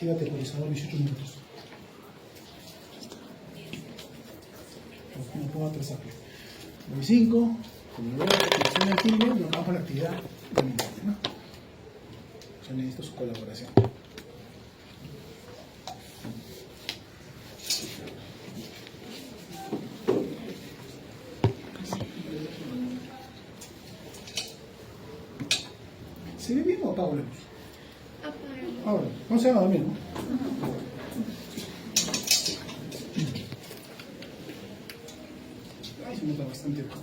activa temporizador 18 minutos. No puedo atrasarlo. 95, como veo, la activación del timbre, nos vamos con la actividad dominante, ¿no? Yo necesito su colaboración. ¿Se ve bien o apago la luz? Ahora, no se va a dormir, ¿no? Ay, se nota bastante bajo.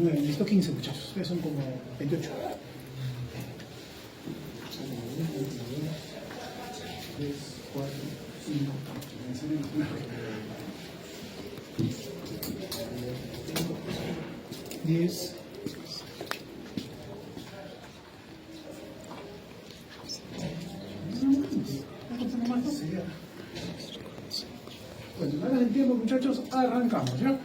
9, necesito 15 muchachos, ustedes son como 28. 3, 4, 5, 10. Bueno, ganas del tiempo, muchachos, arrancamos, ¿ya?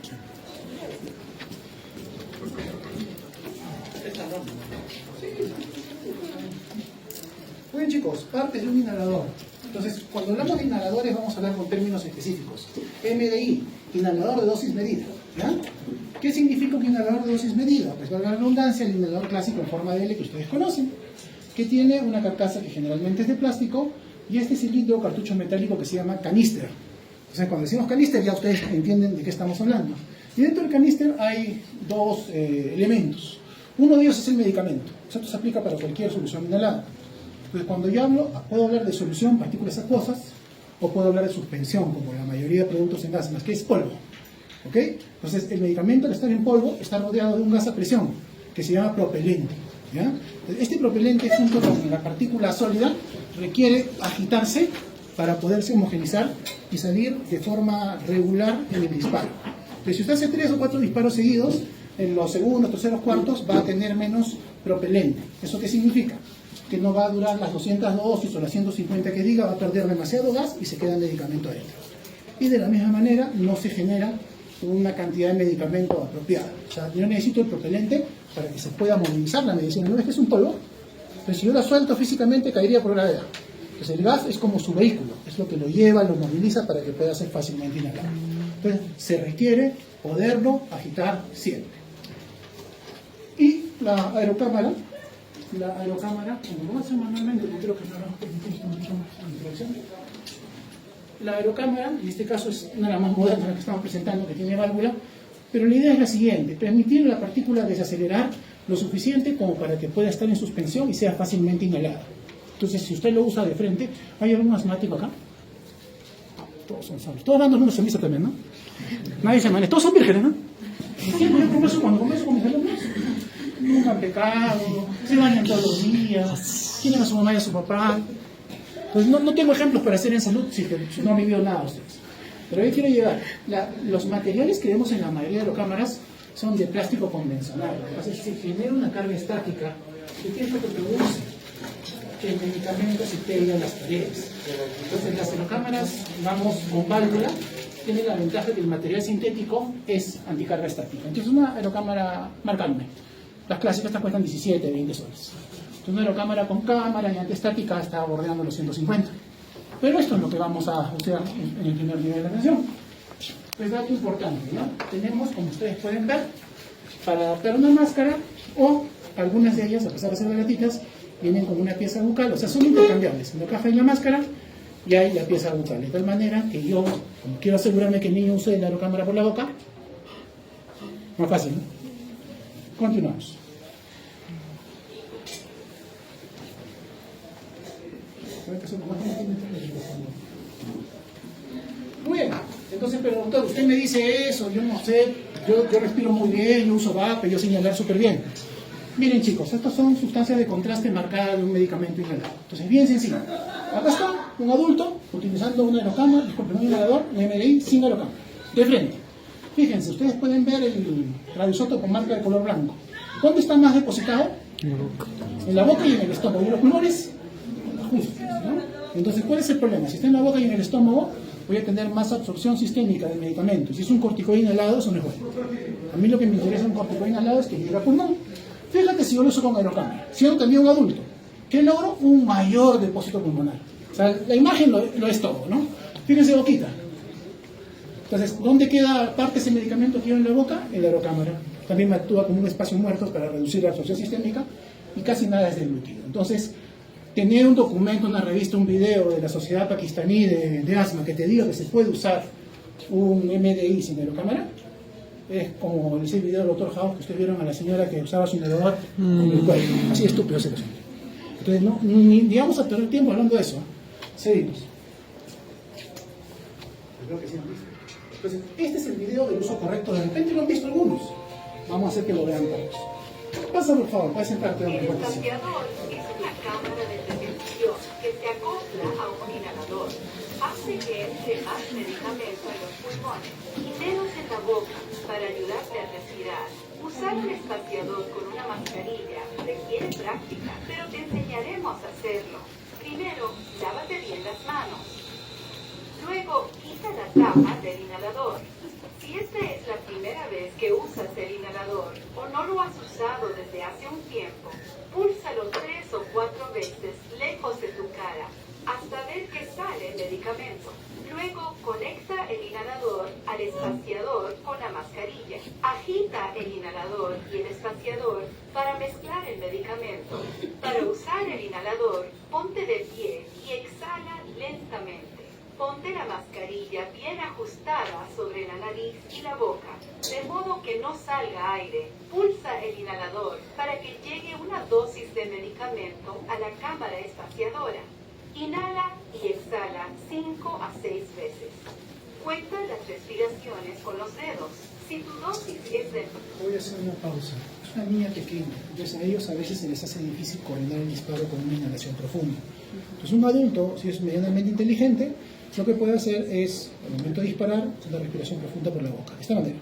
Muy bien, chicos, partes de un inhalador. Entonces, cuando hablamos de inhaladores vamos a hablar con términos específicos. MDI, inhalador de dosis medida, ¿ya? ¿Qué significa un inhalador de dosis medida? Pues valga la redundancia, el inhalador clásico en forma de L que ustedes conocen, que tiene una carcasa que generalmente es de plástico y este cilindro o cartucho metálico que se llama caníster. O sea, cuando decimos caníster ya ustedes entienden de qué estamos hablando. Y dentro del caníster hay dos elementos. Uno de ellos es el medicamento. Esto se aplica para cualquier solución inhalada. Entonces, cuando yo hablo, puedo hablar de solución, partículas acuosas, o puedo hablar de suspensión, como la mayoría de productos en gas, más que es polvo. ¿Ok? Entonces, el medicamento al estar en polvo está rodeado de un gas a presión, que se llama propelente. ¿Ya? Entonces, este propelente, junto con la partícula sólida, requiere agitarse para poderse homogenizar y salir de forma regular en el disparo. Entonces, si usted hace 3 o 4 disparos seguidos, en los segundos, terceros, cuartos, va a tener menos propelente. ¿Eso qué significa? Que no va a durar las 200 dosis o las 150 que diga, va a perder demasiado gas y se queda el medicamento adentro. Y de la misma manera no se genera una cantidad de medicamento apropiada. O sea, yo necesito el propelente para que se pueda movilizar la medicina. ¿No es que es un polvo? Pero si yo la suelto físicamente caería por gravedad. Entonces el gas es como su vehículo, es lo que lo lleva, lo moviliza para que pueda ser fácilmente inhalado. Entonces se requiere poderlo agitar siempre. Y la aerocámara, como lo hacen manualmente, yo creo que no nos permitimos mucho más introducción. La aerocámara, en este caso es una de las más modernas que estamos presentando, que tiene válvula, pero la idea es la siguiente: permitir a la partícula desacelerar lo suficiente como para que pueda estar en suspensión y sea fácilmente inhalada. Entonces, si usted lo usa de frente, ¿hay algún asmático acá? Todos son sabios. Todos dando una sonrisa también, ¿no? Nadie se maneja. Todos son vírgenes, ¿no? Yo converso con mis alumnos. Nunca han pecado, se bañan todos los días, tienen a su mamá y a su papá. Entonces, no tengo ejemplos para hacer en salud, si no han vivido nada ustedes. Pero ahí quiero llegar. Los materiales que vemos en la mayoría de las cámaras son de plástico convencional. Lo que pasa es que se genera una carga estática que es lo que produce que el medicamento se pegue a las paredes. Entonces, las aerocámaras, vamos con válvula, tiene la ventaja que el material sintético es anticarga estática. Entonces, una aerocámara marca Lume. Las clásicas estas cuestan 17, 20 soles. Entonces, una aerocámara con cámara y antiestática está bordeando los 150. Pero esto es lo que vamos a usar en el primer nivel de atención. Es dato importante, ¿no? Tenemos, como ustedes pueden ver, para adaptar una máscara, o algunas de ellas, a pesar de ser baratitas, vienen con una pieza bucal, o sea, son intercambiables. En la caja hay la máscara y hay la pieza bucal. De tal manera que yo, como quiero asegurarme que el niño use la aerocámara por la boca, más fácil, ¿no? Continuamos. Muy bien, entonces, pero doctor, usted me dice eso, yo no sé, yo respiro muy bien, yo uso vape, yo sé inhalar súper bien. Miren, chicos, estas son sustancias de contraste marcadas de un medicamento inhalado. Entonces, bien sencillo. Acá está un adulto utilizando una aerocámara, disculpen, un inhalador, un MDI sin aerocámara, de frente. Fíjense, ustedes pueden ver el radioisótopo con marca de color blanco. ¿Dónde está más depositado? En la boca y en el estómago. ¿Y los pulmones? Justo, ¿no? Entonces, ¿cuál es el problema? Si está en la boca y en el estómago, voy a tener más absorción sistémica del medicamento. Si es un corticoide inhalado, eso no es bueno. A mí lo que me interesa en un corticoide inhalado es que llegue al pulmón. Fíjate si yo lo uso con aerocámara. Siendo también un adulto ¿Qué logro? Un mayor depósito pulmonar. O sea, la imagen lo es todo, ¿no? Fíjense boquita. Entonces, ¿dónde queda parte de ese medicamento que en la boca? En la aerocámara. También me actúa como un espacio muerto para reducir la absorción sistémica y casi nada es deglutido. Entonces, tener un documento, una revista, un video de la Sociedad Pakistaní de Asma que te diga que se puede usar un MDI sin aerocámara, es como ese video del doctor House que ustedes vieron a la señora que usaba su inhalador con el cuello. Así estúpido ese asunto. Entonces, no, ni vamos a perder tiempo hablando de eso. Seguimos. Creo que sí han visto. Entonces, este es el video del uso correcto. De repente lo han visto algunos. Vamos a hacer que lo vean todos. Pasa, por favor, puedes sentarte. El espaciador es una cámara de retención que se acopla a un inhalador. Hace que entre más medicamento en los pulmones y menos en la boca para ayudarte a respirar. Usar un espaciador con una mascarilla requiere práctica, pero te enseñaremos a hacerlo. Primero, lávate bien las manos. Luego, quita la tapa del inhalador. Si esta es la primera vez que usas el inhalador o no lo has usado desde hace un tiempo, púlsalo 3 o 4 veces lejos de tu cara hasta ver que sale el medicamento. Luego, conecta el inhalador al espaciador con la mascarilla. Agita el inhalador y el espaciador para mezclar el medicamento. Para usar el inhalador, ponte de pie y exhala lentamente. Ponte la mascarilla bien ajustada sobre la nariz y la boca, de modo que no salga aire. Pulsa el inhalador para que llegue una dosis de medicamento a la cámara espaciadora. Inhala y exhala 5 a 6 veces. Cuenta las respiraciones con los dedos. Si tu dosis es de... Voy a hacer una pausa. Es una niña pequeña, entonces a ellos a veces se les hace difícil coordinar el disparo con una inhalación profunda. Entonces un adulto, si es medianamente inteligente, lo que puede hacer es, al momento de disparar, una respiración profunda por la boca, de esta manera.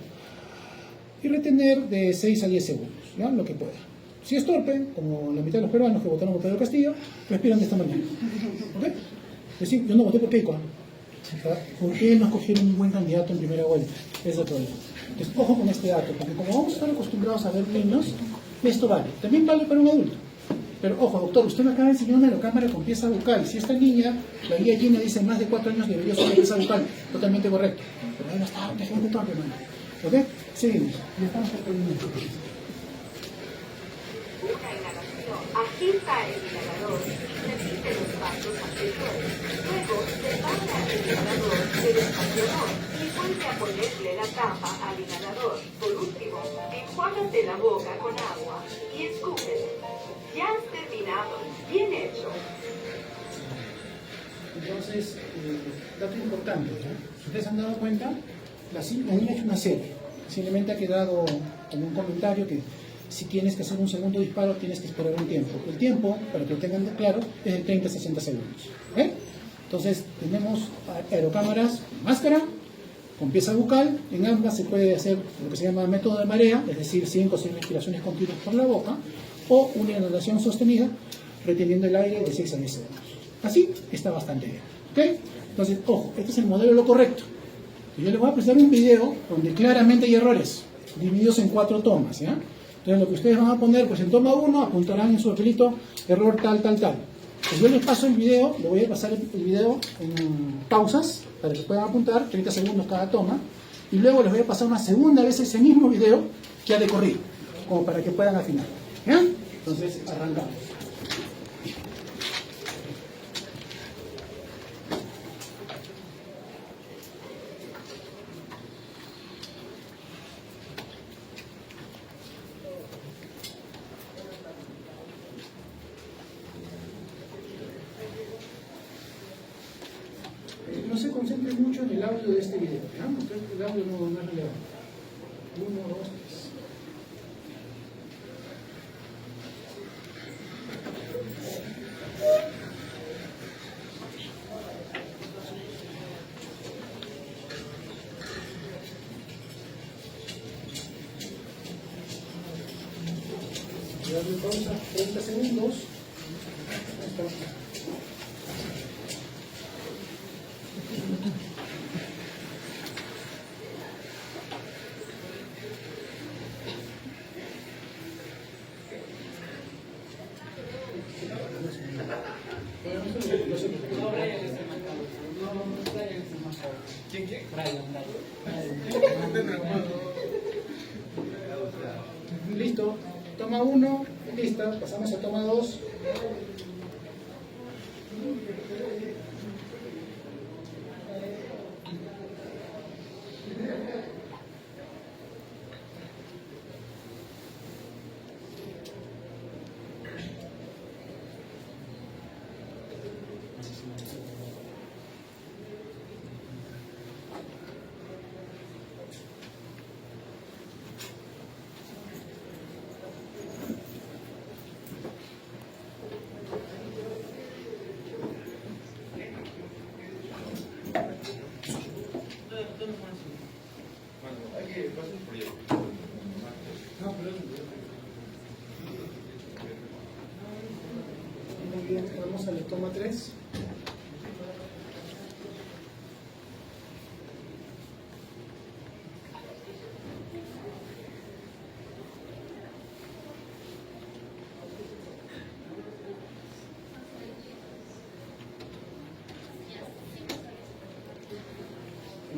Y retener de 6 a 10 segundos, ¿ya? Lo que pueda. Si es torpe, como la mitad de los peruanos que votaron por Pedro Castillo, respiran de esta manera. ¿Ok? Es decir, yo no voté por Keiko. Porque él no escogieron un buen candidato en primera vuelta. Es el problema. Entonces, ojo con este dato, porque como vamos a estar acostumbrados a ver niños, esto vale. También vale para un adulto. Pero ojo, doctor, usted me acaba de enseñar una aerocámara con pieza bucal. Si esta niña, la guía Gina dice más de 4 años debería usar pieza bucal. Totalmente correcto. Pero ahí no está, la gente torpe, hermano. ¿Ok? Seguimos. Ya estamos por el minuto. Una inhalación. Agita el inhalador y repite los pasos anteriores. Luego, separa el inhalador del espaciador y vuelve a ponerle la tapa al inhalador. Por último, enjuágate la boca con agua y escúpele. Ya has terminado. Bien hecho. Entonces, dato importante, ¿ya? Si ustedes han dado cuenta, la niña ha hecho una serie. Simplemente ha quedado como un comentario que si tienes que hacer un segundo disparo, tienes que esperar un tiempo. El tiempo, para que lo tengan claro, es de 30 a 60 segundos. ¿Okay? Entonces, tenemos aerocámaras con máscara, con pieza bucal. En ambas se puede hacer lo que se llama método de marea, es decir, 5 o 6 respiraciones continuas por la boca, o una inhalación sostenida, reteniendo el aire de 6 a 10 segundos. Así está bastante bien. ¿Okay? Entonces, ojo, este es el modelo lo correcto. Yo les voy a presentar un video donde claramente hay errores, divididos en 4 tomas, ¿ya? Entonces lo que ustedes van a poner, pues en toma 1 apuntarán en su papelito error tal, tal, tal. Pues yo les paso el video, le voy a pasar el video en pausas para que puedan apuntar, 30 segundos cada toma, y luego les voy a pasar una segunda vez ese mismo video ya de corrido, como para que puedan afinar. ¿Ya? Entonces arrancamos. No se concentren mucho en el audio de este video, ¿ya? Porque el audio no es relevante. 1, 2, 3. Darle pausa 30 segundos. Ahí está. ¿Quién? Brian. Listo. Toma 1, lista. Pasamos a toma 2. Hay que pasar un proyecto. No, pero muy bien, vamos a la toma 3.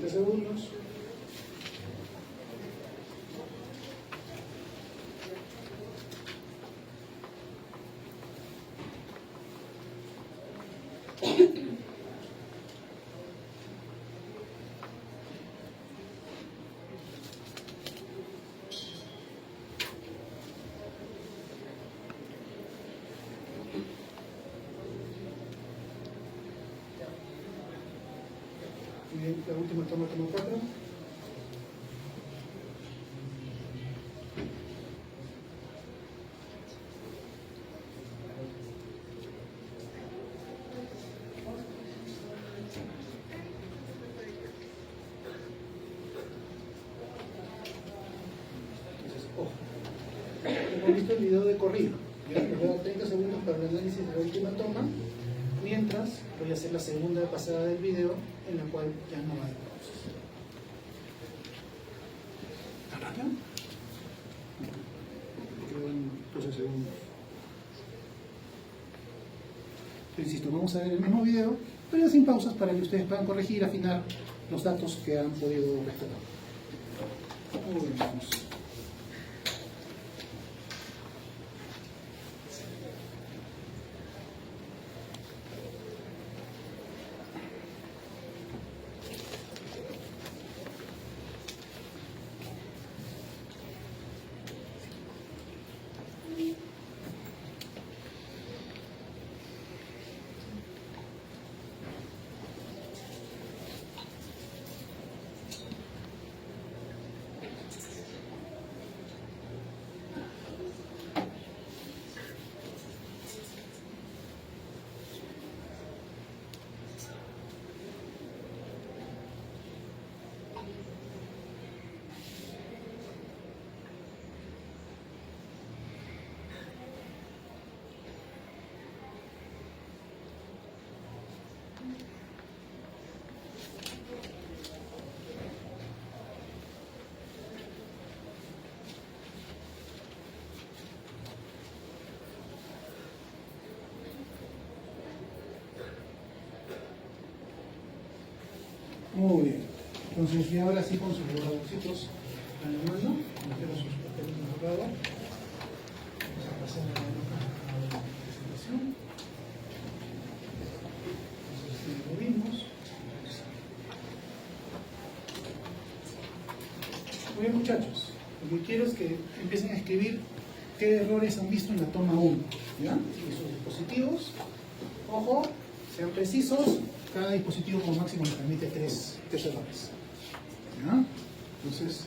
Segundos. Muy bien, la última toma 4. Entonces, ojo, hemos visto el video de corrido. ¿Ya? Les voy a dar 30 segundos para el análisis de la última toma, mientras voy a hacer la segunda pasada del video, en la cual ya no hay pausas. ¿Tan rápido? Quedan 12 segundos. Pero insisto, vamos a ver el mismo video, pero ya sin pausas para que ustedes puedan corregir, afinar los datos que han podido rescatar. Muy bien, vamos. Muy bien. Entonces, y ahora sí con sus borradorcitos a la mano, metemos sus papeles en borrador. Vamos a pasar a la presentación. Entonces, lo vimos. Muy bien, muchachos. Lo que quiero es que empiecen a escribir qué errores han visto en la toma 1. ¿Ya? Y sus dispositivos. Ojo, sean precisos. Cada dispositivo como máximo nos permite tres errores. ¿Ya? Entonces,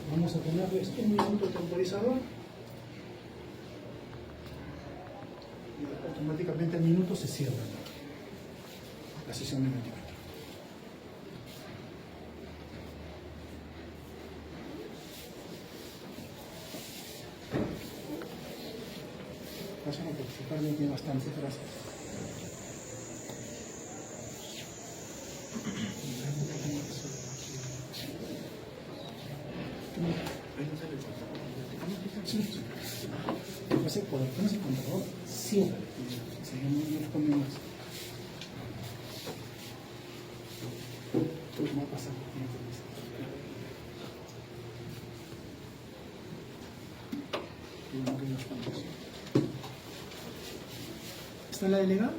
vamos a ponerles un minuto temporizador. Y automáticamente al minuto se cierra la sesión de 24. Pasen a participar, me tiene bastante. Gracias. Después el poder con ese contador cierra. No responde más. va a pasar tiempo. ¿Está la delegada?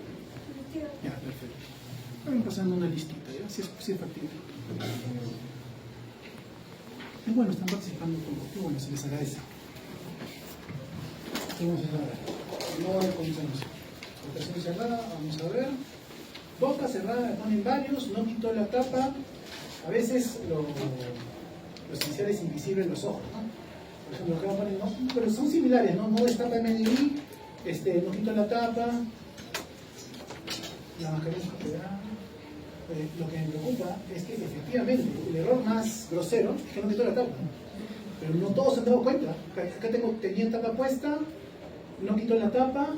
Ya, perfecto. Vayan pasando una listita, ¿ya? Si es factible. Y bueno, están participando con qué bueno, se les agradece. Vamos a ver. No hay consenso. Votación cerrada, vamos a ver. Boca cerrada, la ponen varios, no quitó la tapa. A veces lo esencial es invisible en los ojos, ¿no? Por ejemplo, acá ponen, no, pero son similares, ¿no? No destapa MDI, no quito la tapa. La mascarilla quedará. Lo que me preocupa es que efectivamente el error más grosero es que no quitó la tapa. Pero no todos se han dado cuenta. Acá tenía tapa puesta, no quitó la tapa,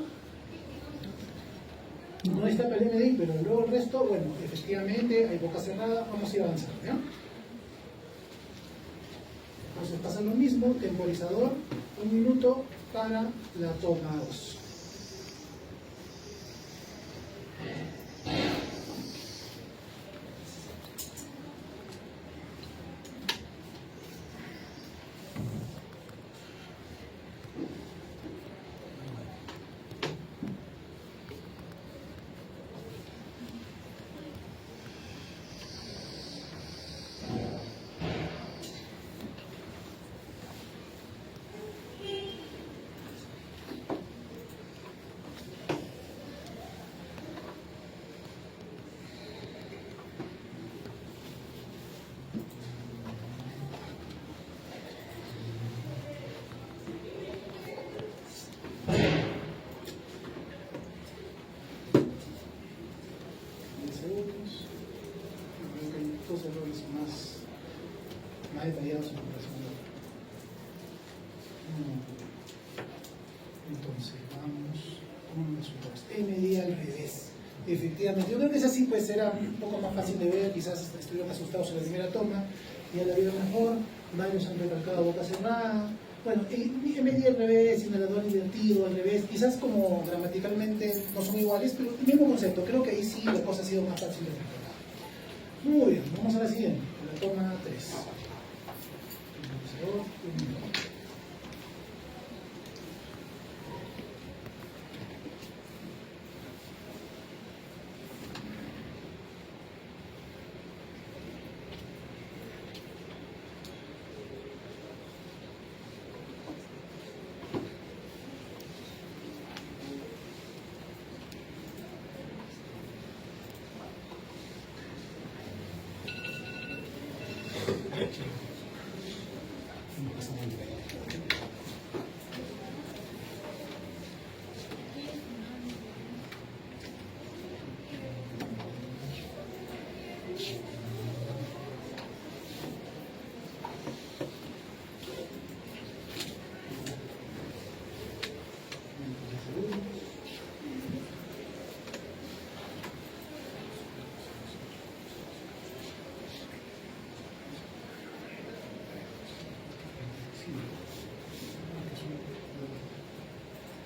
no destapa el MDI, pero luego el resto, bueno, efectivamente hay boca cerrada, vamos a ir avanzando, ¿ya? Entonces pasa lo mismo, temporizador, 1 minuto para la toma 2. Dos errores más detallados en comparación a otro. Entonces, vamos con los resultados. MDI al revés. Efectivamente, yo creo que esa sí pues era un poco más fácil de ver, quizás estuvieron asustados en la primera toma, ya la vieron mejor, varios han recalcado boca cerrada. Bueno, MDI al revés, inhalador invertido al revés, quizás como gramaticalmente no son iguales, pero el mismo concepto, creo que ahí sí la cosa ha sido más fácil de recordar. Muy bien, vamos a la siguiente, la toma 3.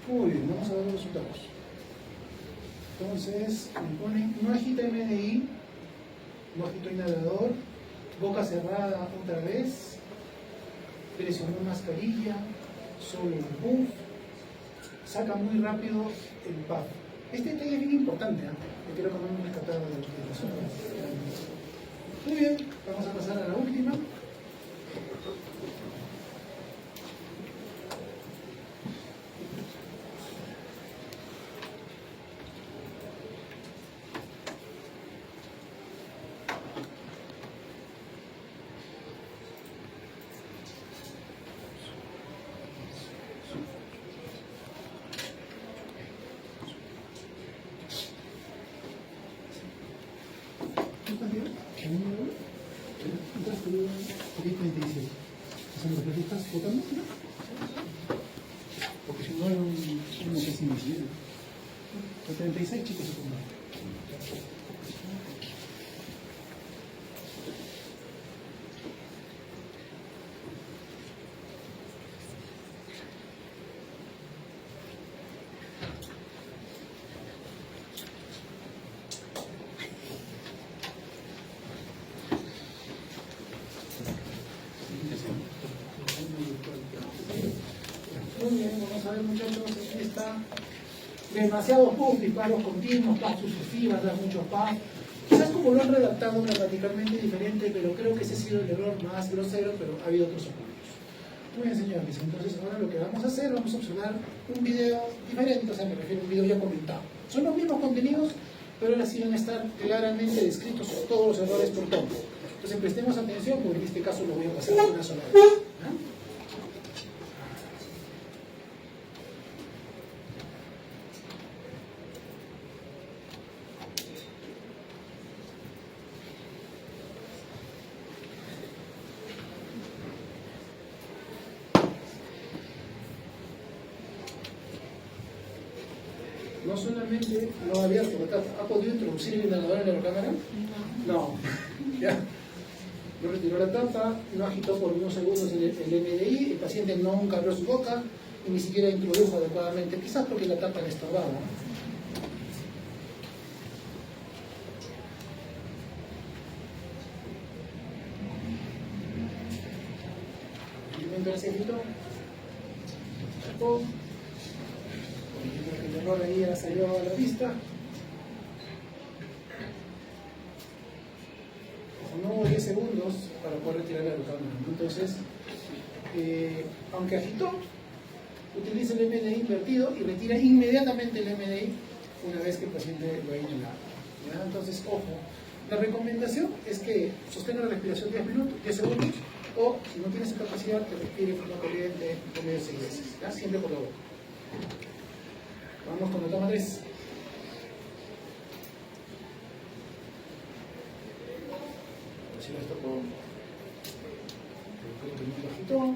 Muy bien, vamos a ver los resultados. Entonces, me ponen, no agita MDI, no agito inhalador, boca cerrada otra vez, presionó mascarilla, solo el puff, saca muy rápido el puff. Este detalle es bien importante, que creo que no hemos rescatado de las otras. Muy bien, vamos a pasar a la última. ¿Estás votando? Porque si no hay uno que es invisible. Los 36 chicos se pongan. Muy bien, vamos a ver muchachos, aquí está. Demasiados puffs, paros continuos, pas sucesivas, da muchos pas. Quizás como lo han redactado gramaticalmente diferente, pero creo que ese ha sido el error más grosero, pero ha habido otros ocultos. Muy bien, señores. Entonces ahora lo que vamos a hacer, vamos a observar un video diferente, o sea, me refiero a un video ya comentado. Son los mismos contenidos, pero ahora sí van a estar claramente descritos todos los errores por todo. Entonces prestemos atención, porque en este caso lo voy a pasar una sola vez. ¿Ah? No solamente no ha abierto la tapa, ¿ha podido introducir el inhalador en la cámara? No. ¿Ya? No retiró la tapa, no agitó por unos segundos el MDI, el paciente nunca abrió su boca y ni siquiera introdujo adecuadamente, quizás porque la tapa le estorbaba. Mientras agitó, sacó. El error ahí ya salió a la vista. No hubo 10 segundos para poder retirar la cámara. Entonces, aunque agitó, utiliza el MDI invertido y retira inmediatamente el MDI una vez que el paciente lo ha inhalado. ¿Ya? Entonces, ojo, la recomendación es que sostenga la respiración 10 segundos, o si no tienes esa capacidad, que respire forma corriente por medio de 6 veces. ¿Ya? Siempre por la boca. Vamos con la toma 3. Si lo tocó, bajito.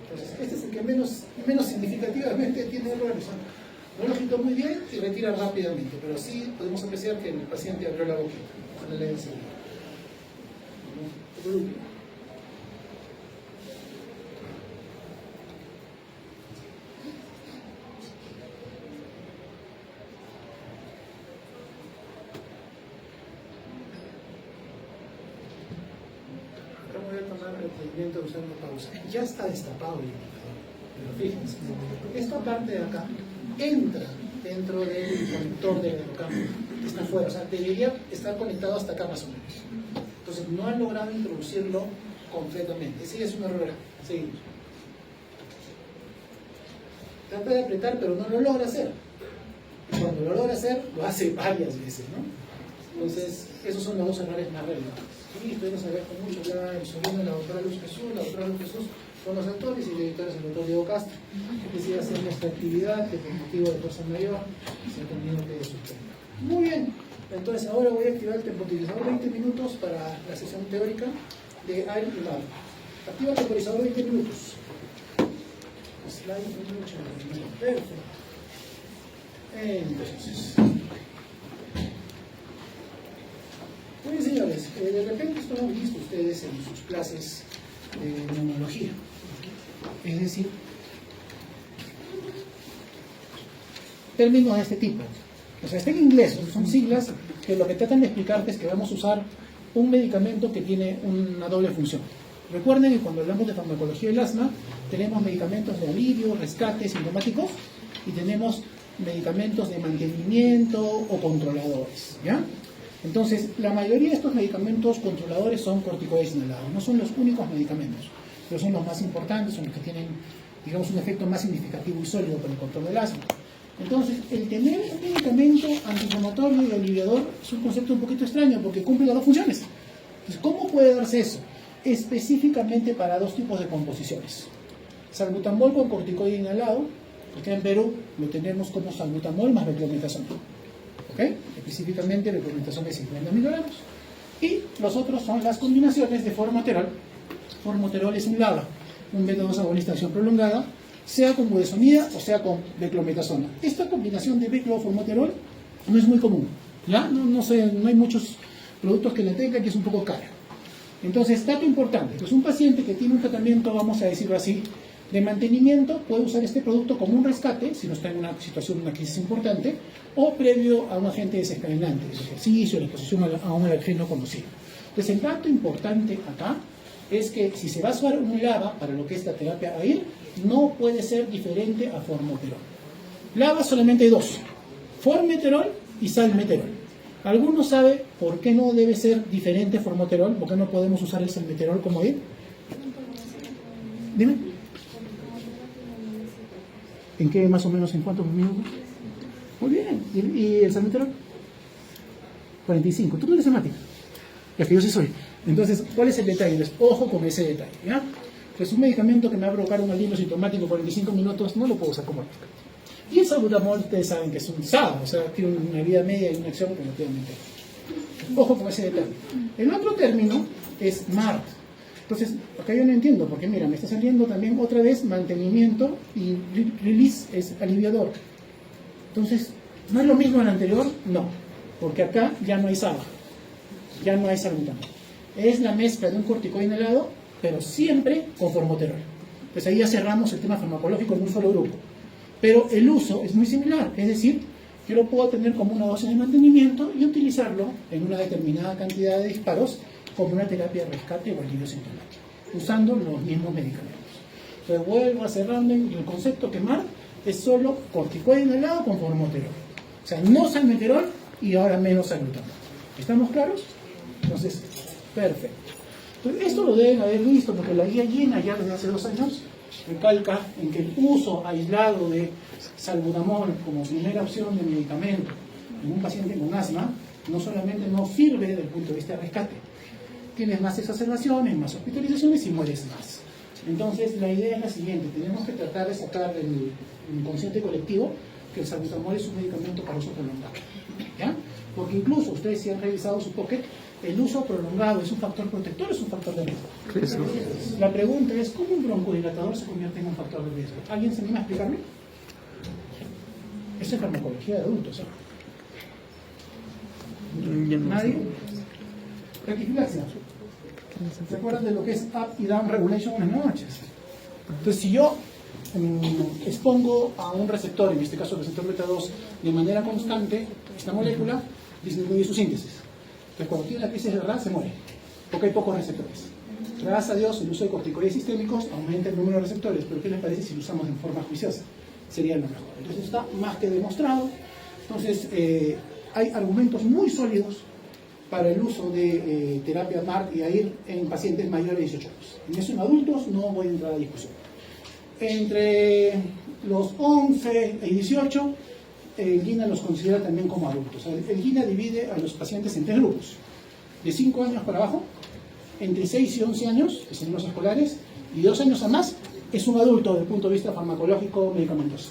Entonces, este es el que menos significativamente tiene errores. No lo agitó muy bien y retira rápidamente, pero sí podemos apreciar que el paciente abrió la boquita. Ojalá le den seguido. Por último. De usar una pausa. Ya está destapado el indicador, pero fíjense, esta parte de acá entra dentro del conector del aerocámara, que está afuera, o sea, debería estar conectado hasta acá más o menos. Entonces no han logrado introducirlo completamente. Ese es un error. Seguimos. Trata de apretar, pero no lo logra hacer. Y cuando lo logra hacer, lo hace varias veces, ¿no? Entonces, esos son los dos errores más relevantes. Y ustedes saben con mucho ya el sobrino de la doctora Luz Jesús, la doctora Luz Jesús son los autores y el editor es el doctor Diego Castro, que decide hacer nuestra actividad que por motivo de fuerza mayor se ha tenido que suspender. Muy bien, entonces ahora voy a activar el temporizador 20 minutos para la sesión teórica de aire y lado. Activa el temporizador 20 minutos. Slide mucho. Perfecto. Entonces. Muy bien, señores, de repente esto lo han visto ustedes en sus clases de neumología. Es decir, términos de este tipo. O sea, está en inglés, son siglas que lo que tratan de explicarte es que vamos a usar un medicamento que tiene una doble función. Recuerden que cuando hablamos de farmacología del asma, tenemos medicamentos de alivio, rescate, sintomáticos, y tenemos medicamentos de mantenimiento o controladores, ¿ya? Entonces, la mayoría de estos medicamentos controladores son corticoides inhalados. No son los únicos medicamentos, pero son los más importantes, son los que tienen, digamos, un efecto más significativo y sólido para el control del asma. Entonces, el tener un medicamento antiinflamatorio y aliviador es un concepto un poquito extraño porque cumple las dos funciones. Entonces, ¿cómo puede darse eso? Específicamente para dos tipos de composiciones. Salbutamol con corticoide inhalado, porque en Perú lo tenemos como salbutamol más beclomethasona. ¿Okay? Específicamente beclomethasona de 50 miligramos. Y los otros son las combinaciones de formoterol. Formoterol es un LABA, un beta-2 agonista de acción prolongada, sea con budesonida o sea con beclomethasona. Esta combinación de beclo-formoterol no es muy común, ¿ya? No hay muchos productos que la tengan, que es un poco cara. Entonces, dato importante, pues un paciente que tiene un tratamiento, vamos a decirlo así, de mantenimiento, puede usar este producto como un rescate, si no está en una situación, una crisis importante, o previo a un agente desencadenante, el ejercicio, la exposición a un alergeno conocido. Entonces, el dato importante acá es que si se va a usar un LABA para lo que es la terapia AIR, no puede ser diferente a formoterol. LABA solamente hay dos, formoterol y salmeterol. ¿Alguno sabe por qué no debe ser diferente formoterol? ¿Por qué no podemos usar el salmeterol como AIR? Dime. ¿En qué más o menos? ¿En cuántos minutos? Muy bien. ¿Y el salmeterol? 45. Tú no eres semática. Ya que yo sí soy. Entonces, ¿cuál es el detalle? Ojo con ese detalle, ¿ya? Pues un medicamento que me va a provocar un alivio sintomático 45 minutos no lo puedo usar como AIR. Y el salbutamol, ustedes saben que es un SABA, o sea, tiene una vida media y una acción relativamente. Ojo con ese detalle. El otro término es MART. Entonces, acá yo no entiendo, porque mira, me está saliendo también otra vez mantenimiento y release es aliviador. Entonces, ¿no es lo mismo en el anterior? No, porque acá ya no hay SABA, ya no hay salbutamol. Es la mezcla de un corticoide inhalado, pero siempre con formoterol. Pues ahí ya cerramos el tema farmacológico en un solo grupo. Pero el uso es muy similar, es decir, yo lo puedo tener como una dosis de mantenimiento y utilizarlo en una determinada cantidad de disparos como una terapia de rescate o alivio sintomático, usando los mismos medicamentos. Entonces vuelvo a cerrando en el concepto que MART es solo corticoide inhalado con formoterol. O sea, no salmeterol y ahora menos salbutamol. ¿Estamos claros? Entonces, perfecto. Entonces, esto lo deben haber visto porque la guía llena ya desde hace 2 años recalca en que el uso aislado de salbutamol como primera opción de medicamento en un paciente con asma no solamente no sirve desde el punto de vista de rescate, tienes más exacerbaciones, más hospitalizaciones y mueres más. Entonces la idea es la siguiente, tenemos que tratar de sacar del inconsciente colectivo que el salbutamol es un medicamento para uso prolongado, ¿ya? Porque incluso ustedes si han revisado su pocket, el uso prolongado es un factor protector, es un factor de riesgo. La pregunta es, ¿cómo un broncodilatador se convierte en un factor de riesgo? ¿Alguien se anima a explicarme? Eso es farmacología de adultos, ¿eh? ¿Nadie? Rectificación. ¿Se acuerdan de lo que es up y down regulation en las noches? Entonces, si yo expongo a un receptor, en este caso el receptor beta 2, de manera constante, esta molécula disminuye su síntesis. Entonces, cuando tiene la crisis de verdad, se muere, porque hay pocos receptores. Gracias a Dios, el uso de corticoides sistémicos aumenta el número de receptores, pero ¿qué les parece si lo usamos en forma juiciosa? Sería lo mejor. Entonces, está más que demostrado. Entonces, hay argumentos muy sólidos para el uso de terapia MART y AIR en pacientes mayores de 18 años. En eso en adultos no voy a entrar a discusión. Entre los 11 y 18, el GINA los considera también como adultos. El GINA divide a los pacientes en 3 grupos. De 5 años para abajo, entre 6 y 11 años, que son los escolares, y 2 años a más, es un adulto desde el punto de vista farmacológico medicamentoso.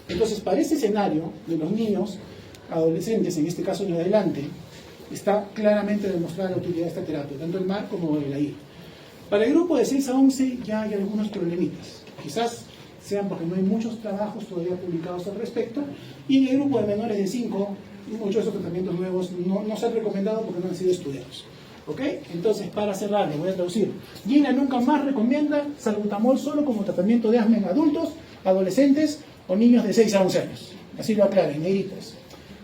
Entonces, para ese escenario de los niños, adolescentes, en este caso en adelante, está claramente demostrada la utilidad de esta terapia, tanto el MAR como el AIR. Para el grupo de 6 a 11 ya hay algunos problemitas. Quizás sean porque no hay muchos trabajos todavía publicados al respecto, y en el grupo de menores de 5, muchos de esos tratamientos nuevos no se han recomendado porque no han sido estudiados. ¿Ok? Entonces, para cerrar, le voy a traducir. GINA nunca más recomienda salbutamol solo como tratamiento de asma en adultos, adolescentes o niños de 6 a 11 años. Así lo aclaren, negritos.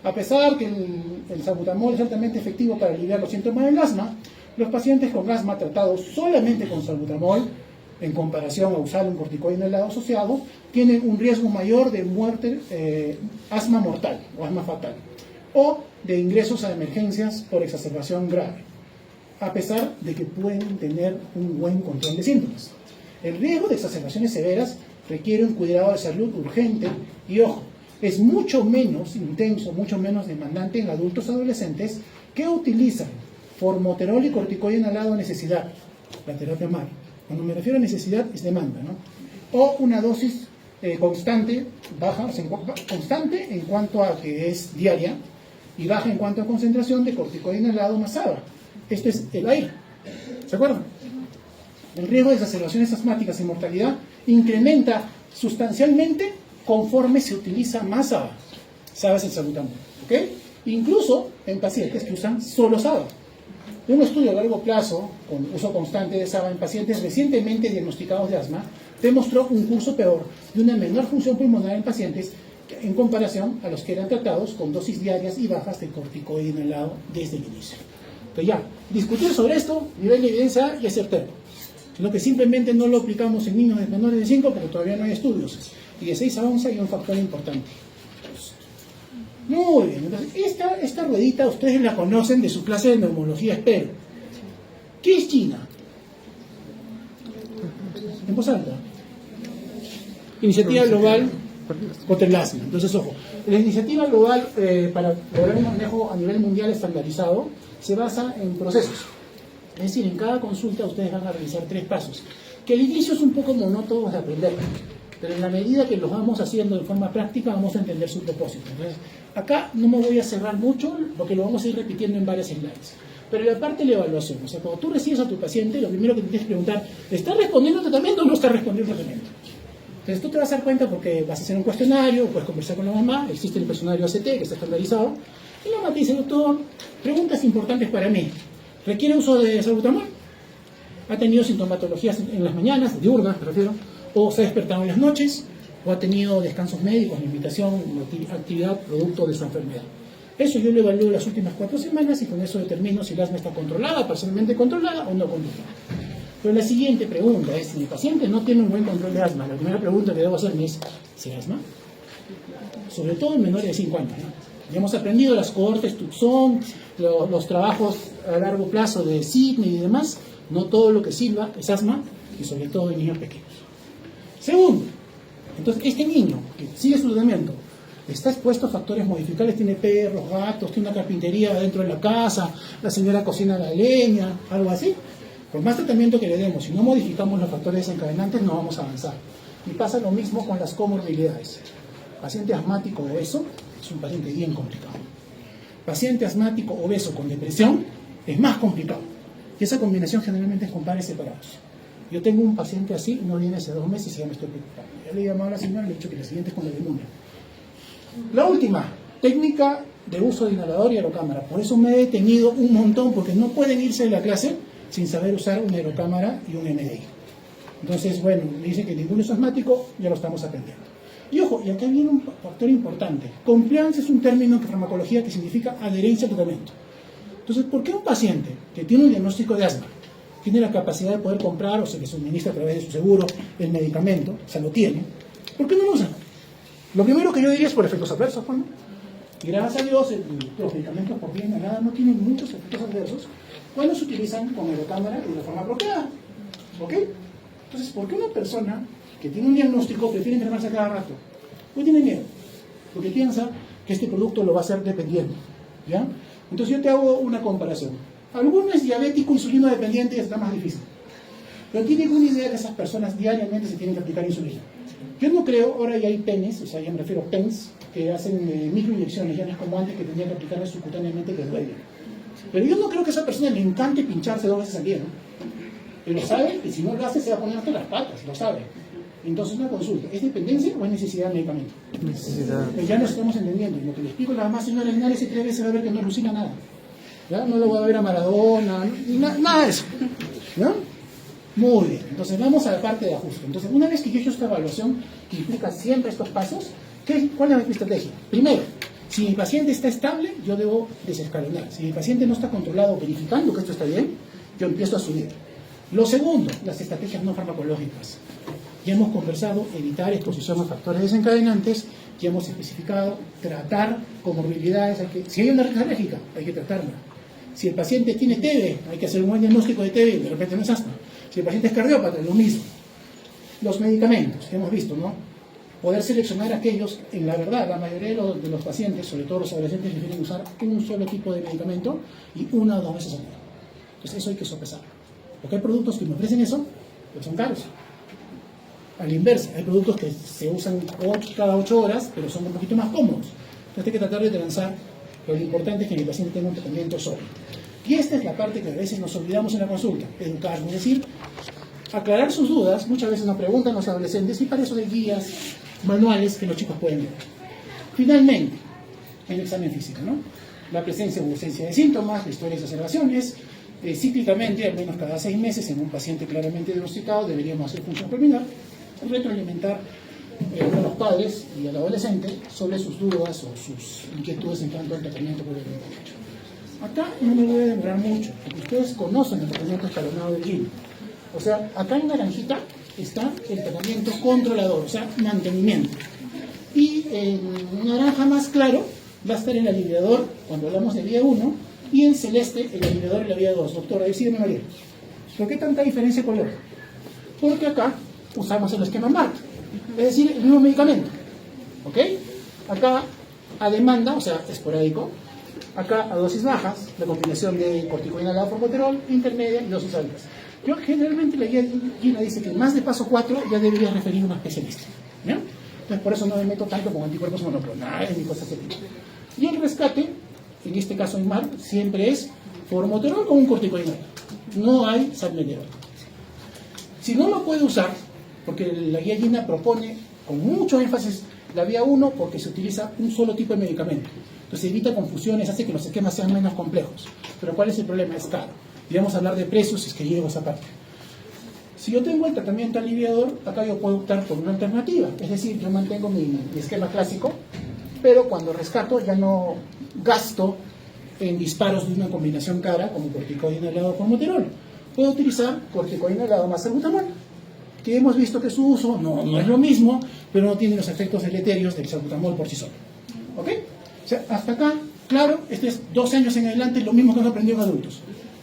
A pesar que el salbutamol es altamente efectivo para aliviar los síntomas del asma, los pacientes con asma tratados solamente con salbutamol, en comparación a usar un corticoide inhalado asociado, tienen un riesgo mayor de muerte, asma mortal o asma fatal, o de ingresos a emergencias por exacerbación grave, a pesar de que pueden tener un buen control de síntomas. El riesgo de exacerbaciones severas requiere un cuidado de salud urgente y, ojo, es mucho menos intenso, mucho menos demandante en adultos adolescentes que utilizan formoterol y corticoide inhalado a necesidad, la terapia MAR. Cuando me refiero a necesidad es demanda, ¿no? O una dosis constante, baja, o sea, constante en cuanto a que es diaria y baja en cuanto a concentración de corticoide inhalado más SABA. Esto es el AIR. ¿Se acuerdan? El riesgo de exacerbaciones asmáticas y mortalidad incrementa sustancialmente conforme se utiliza más SABA. SABA es el salbutamol, ¿ok? Incluso en pacientes que usan solo SABA. Un estudio a largo plazo con uso constante de SABA en pacientes recientemente diagnosticados de asma demostró un curso peor de una menor función pulmonar en pacientes en comparación a los que eran tratados con dosis diarias y bajas de corticoide inhalado desde el inicio. Entonces ya, discutir sobre esto, nivel de evidencia y es certero. Sino que simplemente no lo aplicamos en niños menores de 5 porque todavía no hay estudios. Y de 6 a 11 hay un factor importante. Muy bien, entonces esta ruedita ustedes la conocen de su clase de neumología, espero. ¿Qué es China? En voz alta. Iniciativa global contra el asma. Entonces, ojo, la iniciativa global para lograr un manejo a nivel mundial estandarizado se basa en procesos. Es decir, en cada consulta ustedes van a realizar 3 pasos, que al inicio es un poco monótono de aprender, pero en la medida que los vamos haciendo de forma práctica vamos a entender su propósito. Entonces, acá no me voy a cerrar mucho porque lo vamos a ir repitiendo en varias slides. Pero la parte de la evaluación, o sea, cuando tú recibes a tu paciente, lo primero que te tienes que preguntar, ¿está respondiendo al tratamiento o no está respondiendo al tratamiento? Entonces tú te vas a dar cuenta porque vas a hacer un cuestionario, puedes conversar con la mamá, existe el cuestionario ACT que está estandarizado, y la mamá te dice, doctor, preguntas importantes para mí. ¿Requiere uso de salbutamol? ¿Ha tenido sintomatologías en las mañanas, diurnas me refiero? ¿O se ha despertado en las noches? ¿O ha tenido descansos médicos, limitación, actividad producto de su enfermedad? Eso yo lo evalúo las últimas 4 semanas y con eso determino si el asma está controlada, parcialmente controlada o no controlada. Pero la siguiente pregunta es, si mi paciente no tiene un buen control de asma, la primera pregunta que debo hacerme es, ¿se asma? Sobre todo en menores de 5 años, ¿no? Ya hemos aprendido las cohortes Tucson, los trabajos a largo plazo de Sidney y demás, no todo lo que silba es asma, y sobre todo en niños pequeños. Segundo, entonces este niño que sigue su tratamiento, está expuesto a factores modificables, tiene perros, gatos, tiene una carpintería dentro de la casa, la señora cocina la leña, algo así. Por más tratamiento que le demos, si no modificamos los factores desencadenantes, no vamos a avanzar. Y pasa lo mismo con las comorbilidades. Paciente asmático obeso es un paciente bien complicado. Paciente asmático obeso con depresión es más complicado. Y esa combinación generalmente es con padres separados. Yo tengo un paciente así, no viene hace 2 meses y ya me estoy preocupando. Ya le he llamado a la señora y le he dicho que la siguiente es con la inmune. La última, técnica de uso de inhalador y aerocámara. Por eso me he detenido un montón, porque no pueden irse de la clase sin saber usar una aerocámara y un MDI. Entonces, bueno, me dicen que ninguno es asmático, ya lo estamos aprendiendo. Y ojo, y acá viene un factor importante. Compliance es un término en farmacología que significa adherencia al tratamiento. Entonces, ¿por qué un paciente que tiene un diagnóstico de asma tiene la capacidad de poder comprar o se le suministra a través de su seguro el medicamento, o sea, lo tiene, ¿por qué no lo usa? Lo primero que yo diría es por efectos adversos, ¿no? Y gracias a Dios, los medicamentos por vía inhalada no tienen muchos efectos adversos cuando se utilizan con aerocámara y de forma apropiada. ¿Ok? Entonces, ¿por qué una persona que tiene un diagnóstico prefiere enfermarse a cada rato? ¿Por qué tiene miedo? Porque piensa que este producto lo va a hacer dependiente. ¿Ya? Entonces yo te hago una comparación. Alguno es diabético, insulino dependiente y está más difícil. Pero tienen una idea que esas personas diariamente se tienen que aplicar insulina. Yo no creo, ahora ya hay penes, o sea, ya me refiero a pens, que hacen microinyecciones, ya no es como antes que tenían que aplicarle subcutáneamente que duele. Pero yo no creo que a esa persona le encante pincharse 2 veces al día, ¿no? Pero sabe que si no lo hace se va a poner hasta las patas, lo sabe. Entonces una consulta, ¿es dependencia o es necesidad de medicamento? Necesidad. Pues ya nos estamos entendiendo, y lo que le explico a la mamá, señora, en ese 3 veces va a ver que no alucina nada. ¿Ya? No le voy a ver a Maradona, nada de eso. ¿Ya? Muy bien, entonces vamos a la parte de ajuste. Entonces, una vez que yo he hecho esta evaluación, que implica siempre estos pasos, ¿cuál es mi estrategia? Primero, si mi paciente está estable, yo debo desescalonar. Si mi paciente no está controlado, verificando que esto está bien, yo empiezo a subir. Lo segundo, las estrategias no farmacológicas. Ya hemos conversado, evitar exposición a factores desencadenantes, ya hemos especificado, tratar comorbilidades. Si hay una red alérgica, hay que tratarla. Si el paciente tiene TB, hay que hacer un buen diagnóstico de TB, de repente no es asma. Si el paciente es cardiópata, lo mismo. Los medicamentos, que hemos visto, ¿no? Poder seleccionar aquellos, en la verdad, la mayoría de los pacientes, sobre todo los adolescentes, prefieren usar un solo tipo de medicamento y 1 o 2 veces al día. Entonces eso hay que sopesarlo. Porque hay productos que me ofrecen eso, pero son caros. A la inversa, hay productos que se usan cada 8 horas, pero son un poquito más cómodos. Entonces hay que tratar de transar, pero lo importante es que el paciente tenga un tratamiento sólido. Y esta es la parte que a veces nos olvidamos en la consulta, educarnos, es decir, aclarar sus dudas. Muchas veces nos preguntan los adolescentes y para eso hay guías, manuales que los chicos pueden leer. Finalmente, el examen físico, ¿no? La presencia o ausencia de síntomas, la historia de exacerbaciones, cíclicamente, al menos cada 6 meses, en un paciente claramente diagnosticado, deberíamos hacer función pulmonar, retroalimentar a los padres y al adolescente sobre sus dudas o sus inquietudes en cuanto al tratamiento por el 28. Acá no me voy a demorar mucho, porque ustedes conocen el tratamiento escalonado del GIN. O sea, acá en naranjita está el tratamiento controlador, o sea, mantenimiento. Y en naranja más claro va a estar el aliviador cuando hablamos de vía 1 y en celeste el aliviador de la vía 2. Doctora, decídeme María, ¿por qué tanta diferencia de color? Porque acá usamos el esquema MARC, es decir, el mismo medicamento. ¿Ok? Acá a demanda, o sea, esporádico. Acá a dosis bajas, la combinación de corticoide al formoterol, intermedia y dosis altas. Yo generalmente la guía Gina dice que más de paso 4 ya debería referir a un especialista. ¿Ya? Entonces por eso no me meto tanto con anticuerpos monoclonales ni cosas así. Y el rescate, en este caso en MAR, siempre es formoterol con un corticoide. No hay salmeterol. Si no lo puede usar, porque la guía Gina propone con mucho énfasis la vía 1 porque se utiliza un solo tipo de medicamento. Entonces evita confusiones, hace que los esquemas sean menos complejos. Pero ¿cuál es el problema? Es caro. Y vamos a hablar de precios si es que llego a esa parte. Si yo tengo el tratamiento aliviador, acá yo puedo optar por una alternativa. Es decir, yo mantengo mi esquema clásico, pero cuando rescato ya no gasto en disparos de una combinación cara como corticoide inhalado con formoterol. Puedo utilizar corticoide inhalado más salbutamol, que hemos visto que su uso no es lo mismo, pero no tiene los efectos deleterios del salbutamol por sí solo. ¿Ok? O sea, hasta acá, claro, este es 2 años en adelante, lo mismo que hemos aprendido en adultos.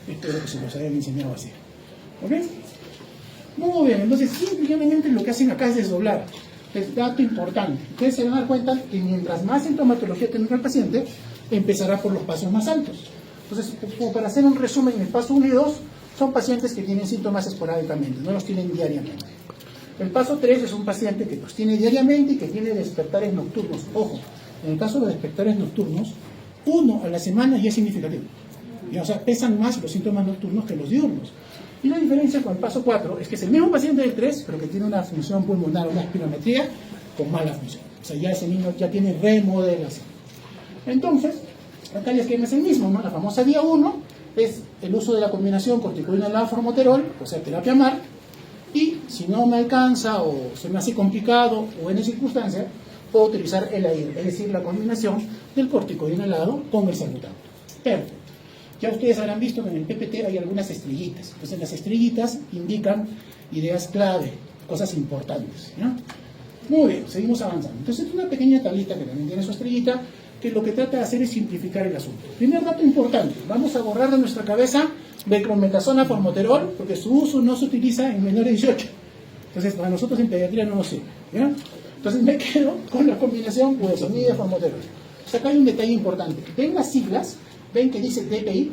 Espero que se los hayan enseñado así. ¿Ok? Muy bien, entonces simplemente lo que hacen acá es desdoblar. Es dato importante. Ustedes se van a dar cuenta que mientras más sintomatología tenga el paciente, empezará por los pasos más altos. Entonces, como para hacer un resumen, en el paso 1 y 2 son pacientes que tienen síntomas esporádicamente, no los tienen diariamente. El paso 3 es un paciente que los tiene diariamente y que tiene despertares nocturnos. Ojo, en el caso de despertares nocturnos, 1 a la semana ya es significativo. O sea, pesan más los síntomas nocturnos que los diurnos. Y la diferencia con el paso 4 es que es el mismo paciente del 3, pero que tiene una función pulmonar, una espirometría con mala función. O sea, ya ese niño ya tiene remodelación. Entonces, acá el esquema es el mismo, ¿no? La famosa vía 1 es el uso de la combinación corticoide inhalado formoterol, o sea, terapia MAR, y si no me alcanza o se me hace complicado o en circunstancia, puedo utilizar el AIR, es decir, la combinación del corticoide inhalado con el salbutamol. Perfecto. Ya ustedes habrán visto que en el PPT hay algunas estrellitas. Entonces las estrellitas indican ideas clave, cosas importantes. ¿No? Muy bien, seguimos avanzando. Entonces es una pequeña tablita que también tiene su estrellita, que lo que trata de hacer es simplificar el asunto. Primer dato importante, vamos a borrar de nuestra cabeza beclometasona formoterol, porque su uso no se utiliza en menores de 18. Entonces para nosotros en pediatría no nos sirve. ¿Ya? Entonces me quedo con la combinación budesonida formoterol. Pues acá hay un detalle importante. Ven las siglas. ¿Ven que dice DPI?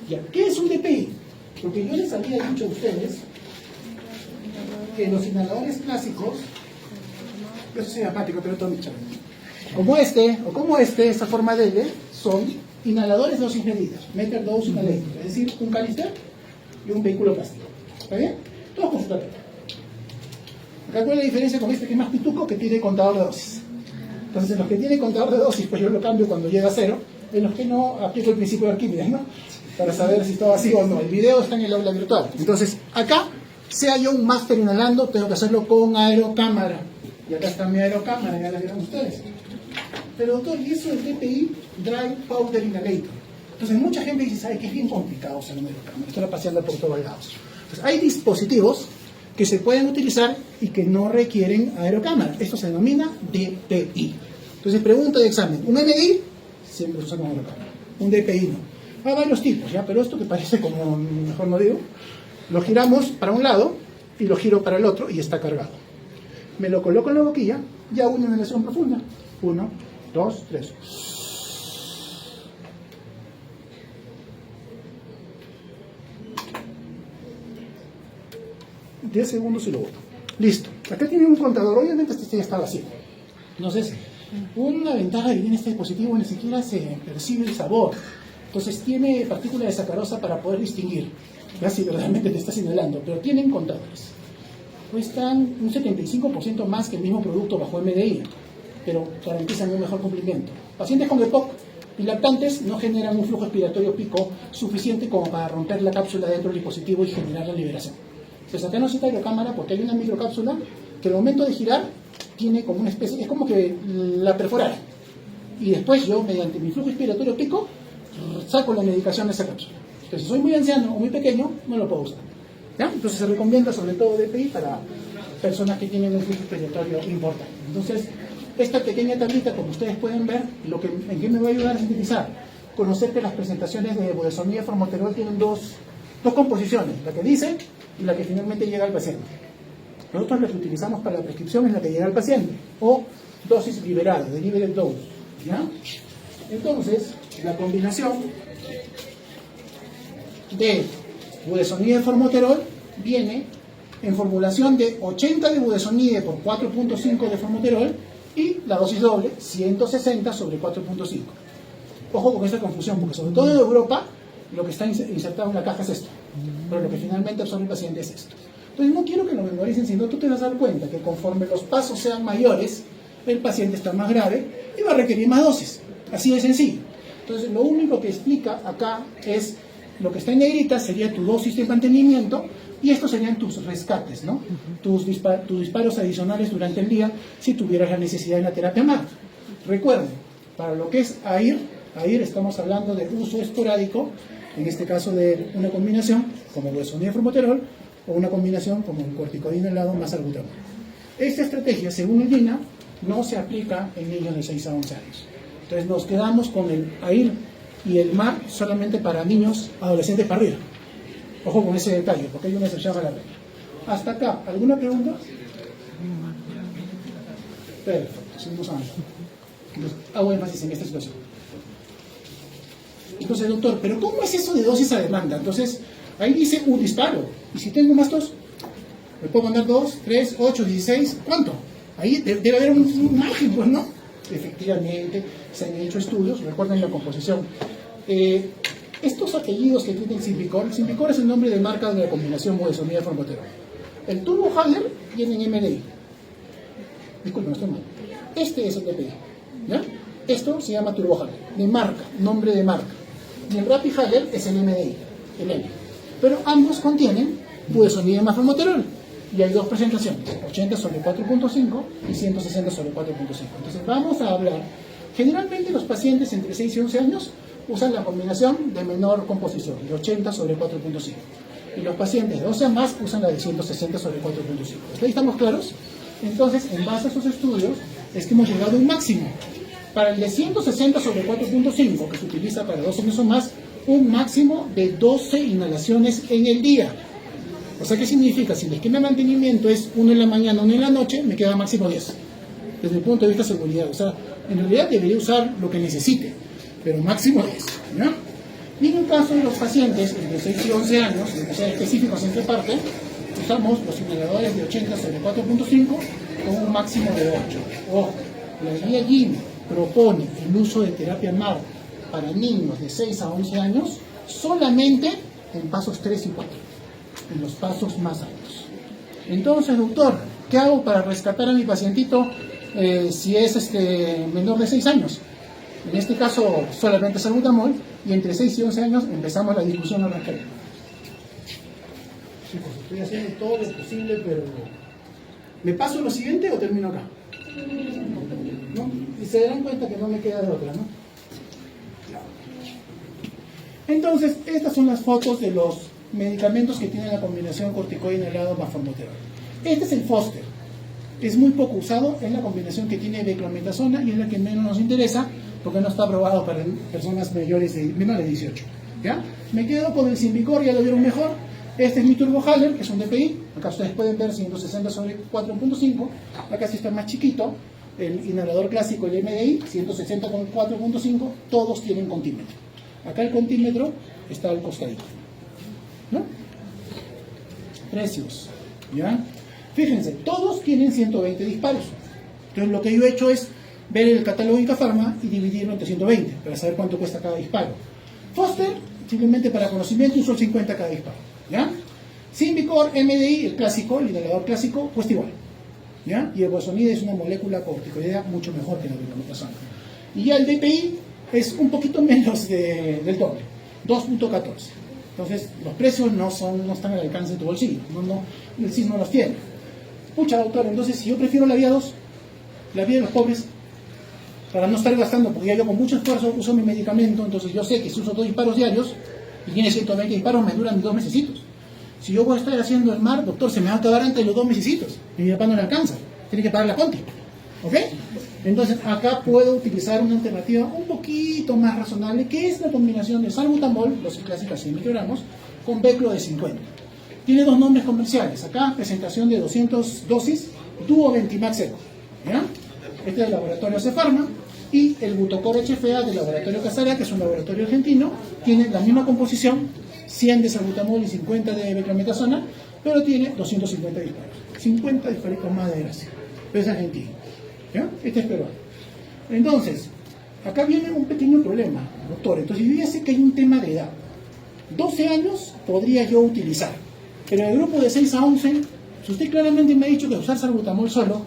Ya, ¿qué es un DPI? Porque yo les había dicho a ustedes que los inhaladores clásicos, yo soy apático, pero todo mi chavo, como este, esa forma de L, son inhaladores de dosis medidas, meter dose inhalator, es decir, un canister y un vehículo plástico. ¿Está bien? Todos con su tapete. Acá, ¿cuál es la diferencia con este que es más pituco, que tiene contador de dosis? Entonces, en los que tiene contador de dosis, pues yo lo cambio cuando llega a 0. En los que no aplico el principio de Arquímedes, ¿no? Para saber si está vacío o no. El video está en el aula virtual. Entonces, acá, sea yo un máster inhalando, tengo que hacerlo con aerocámara. Y acá está mi aerocámara, ya la vieron ustedes. Pero doctor, ¿y eso es DPI? Dry Powder Inhalator. Entonces, mucha gente dice, ¿sabe que es bien complicado usar una aerocámara? Estoy paseando por todos lados. Entonces, hay dispositivos que se pueden utilizar y que no requieren aerocámara. Esto se denomina DPI. Entonces, pregunta de examen. ¿Un MDI? Siempre se usa como aerocámara. Un DPI no. Hay varios tipos, ¿ya? Pero esto que parece como, mejor no digo, lo giramos para un lado y lo giro para el otro y está cargado. Me lo coloco en la boquilla y hago una inhalación profunda. 1, 2, 3. 10 segundos y lo boto. Listo. Acá tiene un contador. Obviamente este ya está vacío. Entonces, una ventaja que tiene este dispositivo, ni siquiera se percibe el sabor. Entonces tiene partículas de sacarosa para poder distinguir ya si verdaderamente te estás inhalando, pero tienen contadores. Cuestan un 75% más que el mismo producto bajo MDI, pero garantizan un mejor cumplimiento. Pacientes con EPOC y lactantes no generan un flujo expiratorio pico suficiente como para romper la cápsula dentro del dispositivo y generar la liberación. Entonces acá no se aerocámara porque hay una microcápsula que al momento de girar tiene como una especie, es como que la perforara. Y después yo, mediante mi flujo expiratorio pico, saco la medicación de esa cápsula. Entonces, si soy muy anciano o muy pequeño, no lo puedo usar. ¿Ya? Entonces se recomienda sobre todo DPI para personas que tienen un flujo respiratorio importante. Entonces, esta pequeña tablita, como ustedes pueden ver, en qué me va a ayudar a sintetizar. Conocer que las presentaciones de budesonida y formoterol tienen dos composiciones, la que dice y la que finalmente llega al paciente. Nosotros la que utilizamos para la prescripción es la que llega al paciente, o dosis liberada, delivered dose. ¿Ya? Entonces, la combinación de budesonide y formoterol viene en formulación de 80 de budesonide por 4.5 de formoterol y la dosis doble, 160 sobre 4.5. Ojo con esta confusión, porque sobre todo en Europa lo que está insertado en la caja es esto, pero lo que finalmente absorbe el paciente es esto. Entonces no quiero que lo memoricen, sino tú te vas a dar cuenta que conforme los pasos sean mayores, el paciente está más grave y va a requerir más dosis. Así de sencillo. Entonces lo único que explica acá es lo que está en negrita sería tu dosis de mantenimiento y estos serían tus rescates, ¿no? Tus disparos adicionales durante el día si tuvieras la necesidad de la terapia MAT. Recuerden, para lo que es AIR estamos hablando de uso esporádico, en este caso de una combinación como budesonide y formoterol o una combinación como el corticoide inhalado más albuterol. Esta estrategia, según el DINA, no se aplica en niños de 6 a 11 años. Entonces nos quedamos con el AIR y el MAT solamente para niños adolescentes para arriba. Ojo con ese detalle, porque hay una excepción a la regla. Hasta acá, ¿alguna pregunta? Perfecto, seguimos avanzando. Entonces, hago énfasis en esta situación. Entonces, doctor, ¿pero cómo es eso de dosis a demanda? Entonces, ahí dice un disparo. Y si tengo más dos, ¿me puedo mandar 2, 3, 8, 16? ¿Cuánto? Ahí debe haber un margen, pues, ¿no? Efectivamente, se han hecho estudios, recuerden la composición. Estos apellidos que tiene el Symbicort es el nombre de marca de la combinación budesonida y formoterol. El Turbo Haller viene en MDI. Disculpen, no estoy mal. Este es el DPI. ¿Ya? Esto se llama Turbo Haller, de marca, nombre de marca. Y el Rapid Haller es el MDI, el M. Pero ambos contienen budesonida más formoterol. Y hay dos presentaciones, 80 sobre 4.5 y 160 sobre 4.5. Entonces vamos a hablar, generalmente los pacientes entre 6 y 11 años usan la combinación de menor composición, de 80 sobre 4.5. Y los pacientes de 12 a más usan la de 160 sobre 4.5. ¿Ahí estamos claros? Entonces, en base a esos estudios, es que hemos llegado a un máximo. Para el de 160 sobre 4.5, que se utiliza para 12 años o más, un máximo de 12 inhalaciones en el día. O sea, ¿qué significa? Si el esquema de mantenimiento es 1 en la mañana, 1 en la noche, me queda máximo 10. Desde el punto de vista de seguridad. O sea, en realidad debería usar lo que necesite, pero máximo 10. ¿No? Y en el caso de los pacientes entre 6 y 11 años, de ser específicos en qué parte, usamos los inhaladores de 80 sobre 4.5 con un máximo de 8. Ojo, la guía GIM propone el uso de terapia MAT para niños de 6 a 11 años solamente en pasos 3 y 4, en los pasos más altos. Entonces, doctor, ¿qué hago para rescatar a mi pacientito si es menor de 6 años? En este caso, solamente salbutamol, y entre 6 y 11 años empezamos la discusión al respecto. Chicos, estoy haciendo todo lo posible, pero ¿me paso lo siguiente o termino acá? ¿No? Y se darán cuenta que no me queda de otra, ¿no? Entonces, estas son las fotos de los medicamentos que tienen la combinación corticoide inhalado más formoterol. Este es el Foster. Es muy poco usado, es la combinación que tiene beclometasona y es la que menos nos interesa porque no está aprobado para personas menores de 18. ¿Ya? Me quedo con el Symbicort, ya lo vieron mejor. Este es mi Turbo Haller, que es un DPI. Acá ustedes pueden ver 160 sobre 4.5. Acá sí está más chiquito. El inhalador clásico, el MDI, 160 con 4.5. Todos tienen contímetro. Acá el contímetro está al costadito. ¿No? Precios. ¿Ya? Fíjense, todos tienen 120 disparos. Entonces lo que yo he hecho es ver el catálogo de Incafarma y dividirlo entre 120 para saber cuánto cuesta cada disparo. Foster, simplemente para conocimiento, usó 50 cada disparo. ¿Ya? Symbicort, MDI, el clásico, el inhalador clásico, cuesta igual. ¿Ya? Y el budesonide es una molécula corticoidea mucho mejor que la beclometasona. Y ya el DPI es un poquito menos del doble, 2.14. Entonces, los precios no están al alcance de tu bolsillo. El CIS no los tiene. Pucha, doctor, entonces si yo prefiero la vía 2, la vía de los pobres, para no estar gastando, porque ya yo con mucho esfuerzo uso mi medicamento, entonces yo sé que si uso 2 disparos diarios y tiene 120 disparos, me duran 2 mesecitos. Si yo voy a estar haciendo el mar, doctor, se me va a acabar antes de los 2 mesecitos, y mi papá no le alcanza, tiene que pagar la conti. ¿Ok? Entonces acá puedo utilizar una alternativa un poquito más razonable, que es la combinación de salbutamol, dosis clásica 100 microgramos, con beclo de 50. Tiene 2 nombres comerciales. Acá, presentación de 200 dosis, Duoventimax Eco. ¿Ya? Este es del laboratorio Cefarma. Y el Butocor HFA del laboratorio Casara, que es un laboratorio argentino, tiene la misma composición, 100 de salbutamol y 50 de beclometasona, pero tiene 250 disparos. 50 disparitos más de gracia. Pero es argentino. ¿Ya? Este es peruano. Entonces, acá viene un pequeño problema, doctor. Entonces, yo ya sé que hay un tema de edad. 12 años podría yo utilizar, pero en el grupo de 6 a 11, si usted claramente me ha dicho que usar salbutamol solo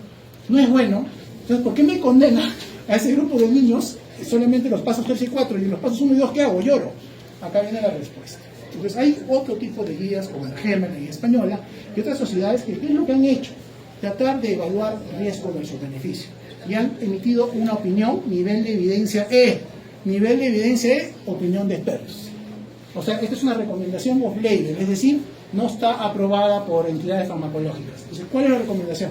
no es bueno, entonces, ¿por qué me condena a ese grupo de niños solamente los pasos 3 y 4 y los pasos 1 y 2 qué hago? Lloro. Acá viene la respuesta. Entonces, hay otro tipo de guías, como la GEMA, la guía española, y otras sociedades que, ¿qué es lo que han hecho? Tratar de evaluar riesgo versus beneficio. Y han emitido una opinión, nivel de evidencia E. Nivel de evidencia E, opinión de expertos. O sea, esta es una recomendación off-label, es decir, no está aprobada por entidades farmacológicas. Entonces, ¿cuál es la recomendación?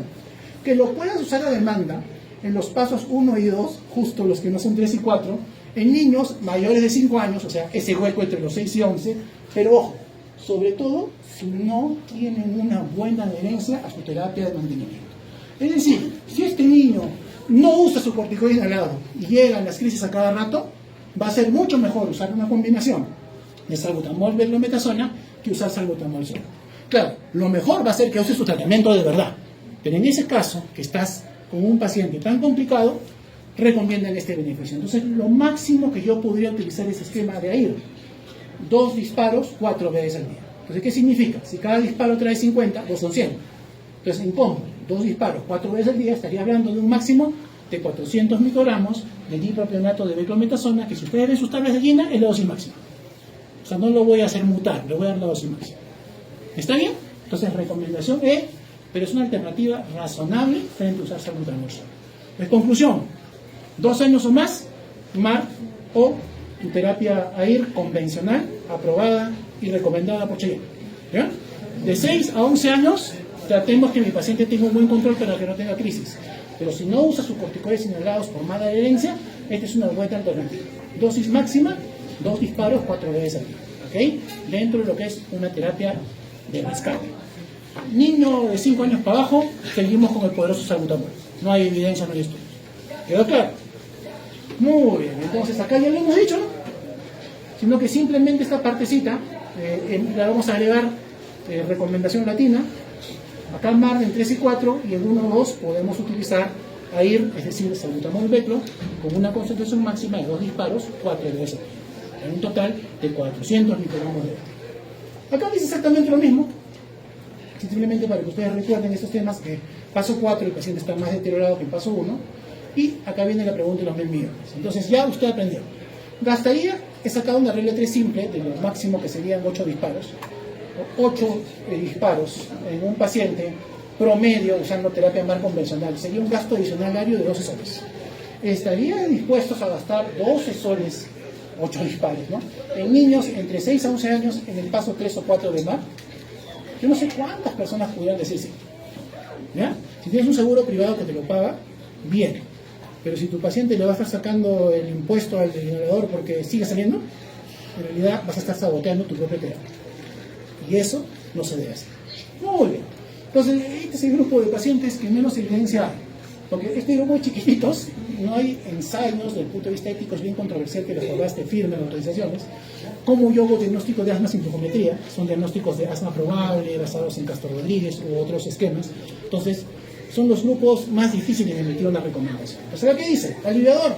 Que lo puedas usar a demanda en los pasos 1 y 2, justo los que no son 3 y 4, en niños mayores de 5 años, o sea, ese hueco entre los 6 y 11, pero ojo, sobre todo si no tienen una buena adherencia a su terapia de mantenimiento. Es decir, si este niño no usa su corticoide inhalado y llegan las crisis a cada rato, va a ser mucho mejor usar una combinación de salbutamol beclometasona que usar salbutamol solo. Claro, lo mejor va a ser que use su tratamiento de verdad, pero en ese caso, que estás con un paciente tan complicado, recomiendan este beneficio. Entonces, lo máximo que yo podría utilizar es esquema de AIR, 2 disparos 4 veces al día. Entonces, ¿qué significa? Si cada disparo trae 50, 2 son 100. Entonces, en combo, 2 disparos 4 veces al día, estaría hablando de un máximo de 400 microgramos de dipropionato de beclometasona, que si ustedes ven sus tablas de Gina, es la dosis máxima. O sea, no lo voy a hacer mutar, le voy a dar la dosis máxima. ¿Está bien? Entonces, recomendación E, pero es una alternativa razonable frente a usar salbutamol solo. En conclusión, 2 años o más, MAR o tu terapia AIR convencional, aprobada y recomendada por Chile. ¿Ya? De 6 a 11 años, tratemos que mi paciente tenga un buen control para que no tenga crisis. Pero si no usa sus corticoides inhalados por mala adherencia, esta es una buena alternativa. Dosis máxima, 2 disparos 4 veces al día. ¿Ok? Dentro de lo que es una terapia de rescate. Niño de 5 años para abajo, seguimos con el poderoso salbutamol. No hay evidencia, no hay estudios. ¿Quedó claro? Muy bien, entonces acá ya lo hemos dicho, ¿no? Sino que simplemente esta partecita la vamos a agregar recomendación latina. Acá en MAR en 3 y 4 y en 1 o 2 podemos utilizar AIR, es decir, salbutamol beclo, con una concentración máxima de 2 disparos 4 veces en un total de 400 microgramos de agua. Acá dice exactamente lo mismo, simplemente para que ustedes recuerden estos temas, que paso 4 el paciente está más deteriorado que en paso 1, y acá viene la pregunta de los 1000 millones. Entonces ya usted aprendió. Gastaría, he sacado una regla 3 simple de lo máximo que serían 8 disparos, 8 disparos en un paciente promedio usando terapia MAR convencional. Sería un gasto adicional diario de 12 soles. ¿Estarían dispuestos a gastar 12 soles, 8 disparos, ¿no? En niños entre 6 a 11 años en el paso 3 o 4 de MAR? Yo no sé cuántas personas pudieran decir sí. ¿Ya? Si tienes un seguro privado que te lo paga, bien. Pero si tu paciente le va a estar sacando el impuesto al inhalador porque sigue saliendo, en realidad vas a estar saboteando tu propia terapia. Y eso no se debe hacer. Muy bien. Entonces, este es el grupo de pacientes que menos evidencia hay. Porque este grupo de chiquititos, no hay ensayos desde el punto de vista ético, es bien controversial que los papás te firmen autorizaciones. Como yo hago diagnóstico de asma sin psicometría, son diagnósticos de asma probable, basados en Castro Rodríguez u otros esquemas. Entonces, son los grupos más difíciles de emitir una recomendación. O sea, ¿qué dice? Aliviador,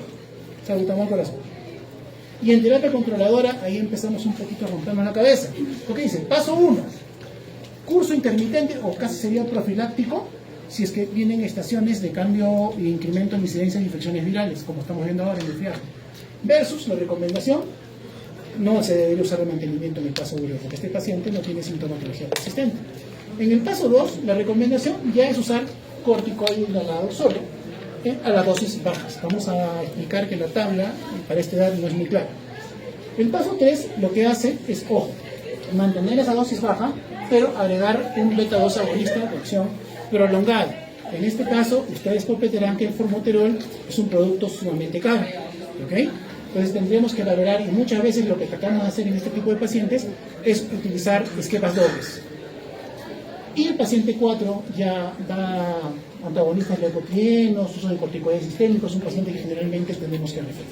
salbutamol corazón. Y en terapia controladora, ahí empezamos un poquito a rompernos la cabeza. ¿Qué dice? Paso 1, curso intermitente o casi sería profiláctico, si es que vienen estaciones de cambio e incremento en incidencia de infecciones virales, como estamos viendo ahora en el FIAR. Versus la recomendación, no se debería usar el mantenimiento en el paso 1, porque este paciente no tiene sintomatología persistente. En el paso 2, la recomendación ya es usar corticoide inhalado solo, a las dosis bajas. Vamos a explicar que la tabla para esta edad no es muy clara. El paso 3 lo que hace es, ojo, mantener esa dosis baja, pero agregar un beta-2 agonista de acción prolongada. En este caso, ustedes comprenderán que el formoterol es un producto sumamente caro, ¿ok? Entonces tendremos que valorar, y muchas veces lo que tratamos de hacer en este tipo de pacientes es utilizar esquemas dobles. Y el paciente 4 ya da antagonistas leucotrienos, uso de corticoides sistémicos, un paciente que generalmente tenemos que referir.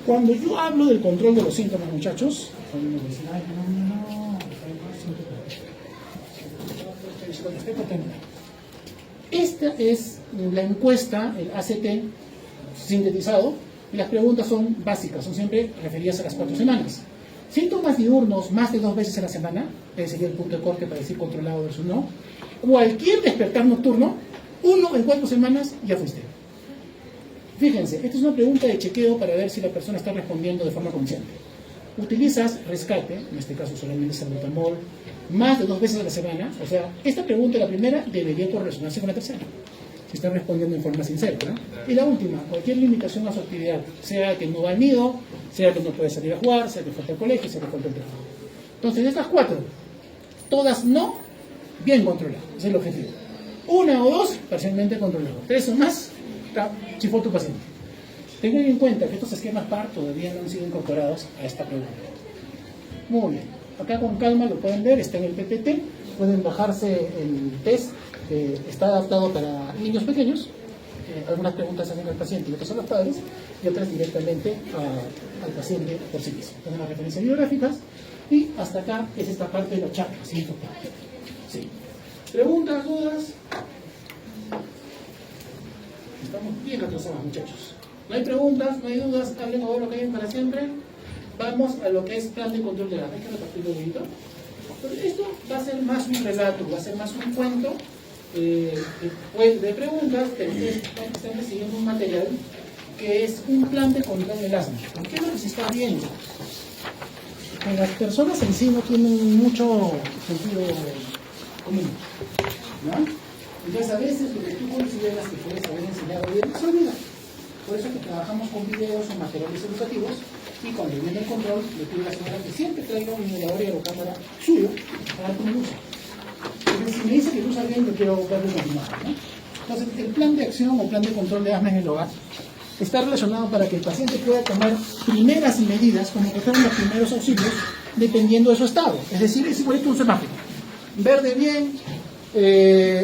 Cuando yo hablo del control de los síntomas, muchachos, esta es la encuesta, el ACT sintetizado, y las preguntas son básicas, son siempre referidas a las 4 semanas. Síntomas diurnos más de 2 veces a la semana, ese sería el punto de corte para decir controlado versus no. Cualquier despertar nocturno, 1 en 4 semanas, ya fuiste. Fíjense, esta es una pregunta de chequeo para ver si la persona está respondiendo de forma consciente. Utilizas rescate, en este caso solamente salbutamol, más de 2 veces a la semana. O sea, esta pregunta, la primera, debería correlacionarse con la tercera, si está respondiendo en forma sincera, ¿no? Y la última, cualquier limitación a su actividad, sea que no va al nido, sea que no puede salir a jugar, sea que falta al colegio, sea que falta el trabajo. Entonces, de estas 4, todas no, bien controladas, ese es el objetivo. 1 o 2, parcialmente controlado. 3 o más, si fue tu paciente. Tengan en cuenta que estos esquemas PAR todavía no han sido incorporados a esta pregunta. Muy bien. Acá con calma lo pueden ver, está en el PPT. Pueden bajarse el test, que está adaptado para niños pequeños. Algunas preguntas hacen al paciente y otras a los padres, y otras directamente al paciente por sí mismo. Tenemos referencias bibliográficas, y hasta acá es esta parte de la charla. ¿Sí? Sí. ¿Preguntas, dudas? Estamos bien atrasados, muchachos. No hay preguntas, no hay dudas, hablen de lo que hay para siempre. Vamos a lo que es plan de control de la red. Hay que repartirlo un poquito. Entonces, esto va a ser más un relato, va a ser más un cuento de preguntas, pero ustedes están recibiendo un material que es un plan de control del asma. ¿Por qué es lo que se está viendo? Que las personas en sí no tienen mucho sentido común, ¿no? Entonces, a veces lo que tú consideras que puedes haber enseñado bien se olvida. Por eso que trabajamos con videos o materiales educativos, y cuando viene el control, le pido a la señora que siempre traiga un mirador y aerocámara suyo para ver cómo lo usa. Porque si me dice que lo usa bien, yo quiero verlo en la imagen, ¿no? Entonces, el plan de acción o plan de control de asma en el hogar está relacionado para que el paciente pueda tomar primeras medidas, como que fueran los primeros auxilios, dependiendo de su estado. Es decir, es igualito un semáforo. Verde bien,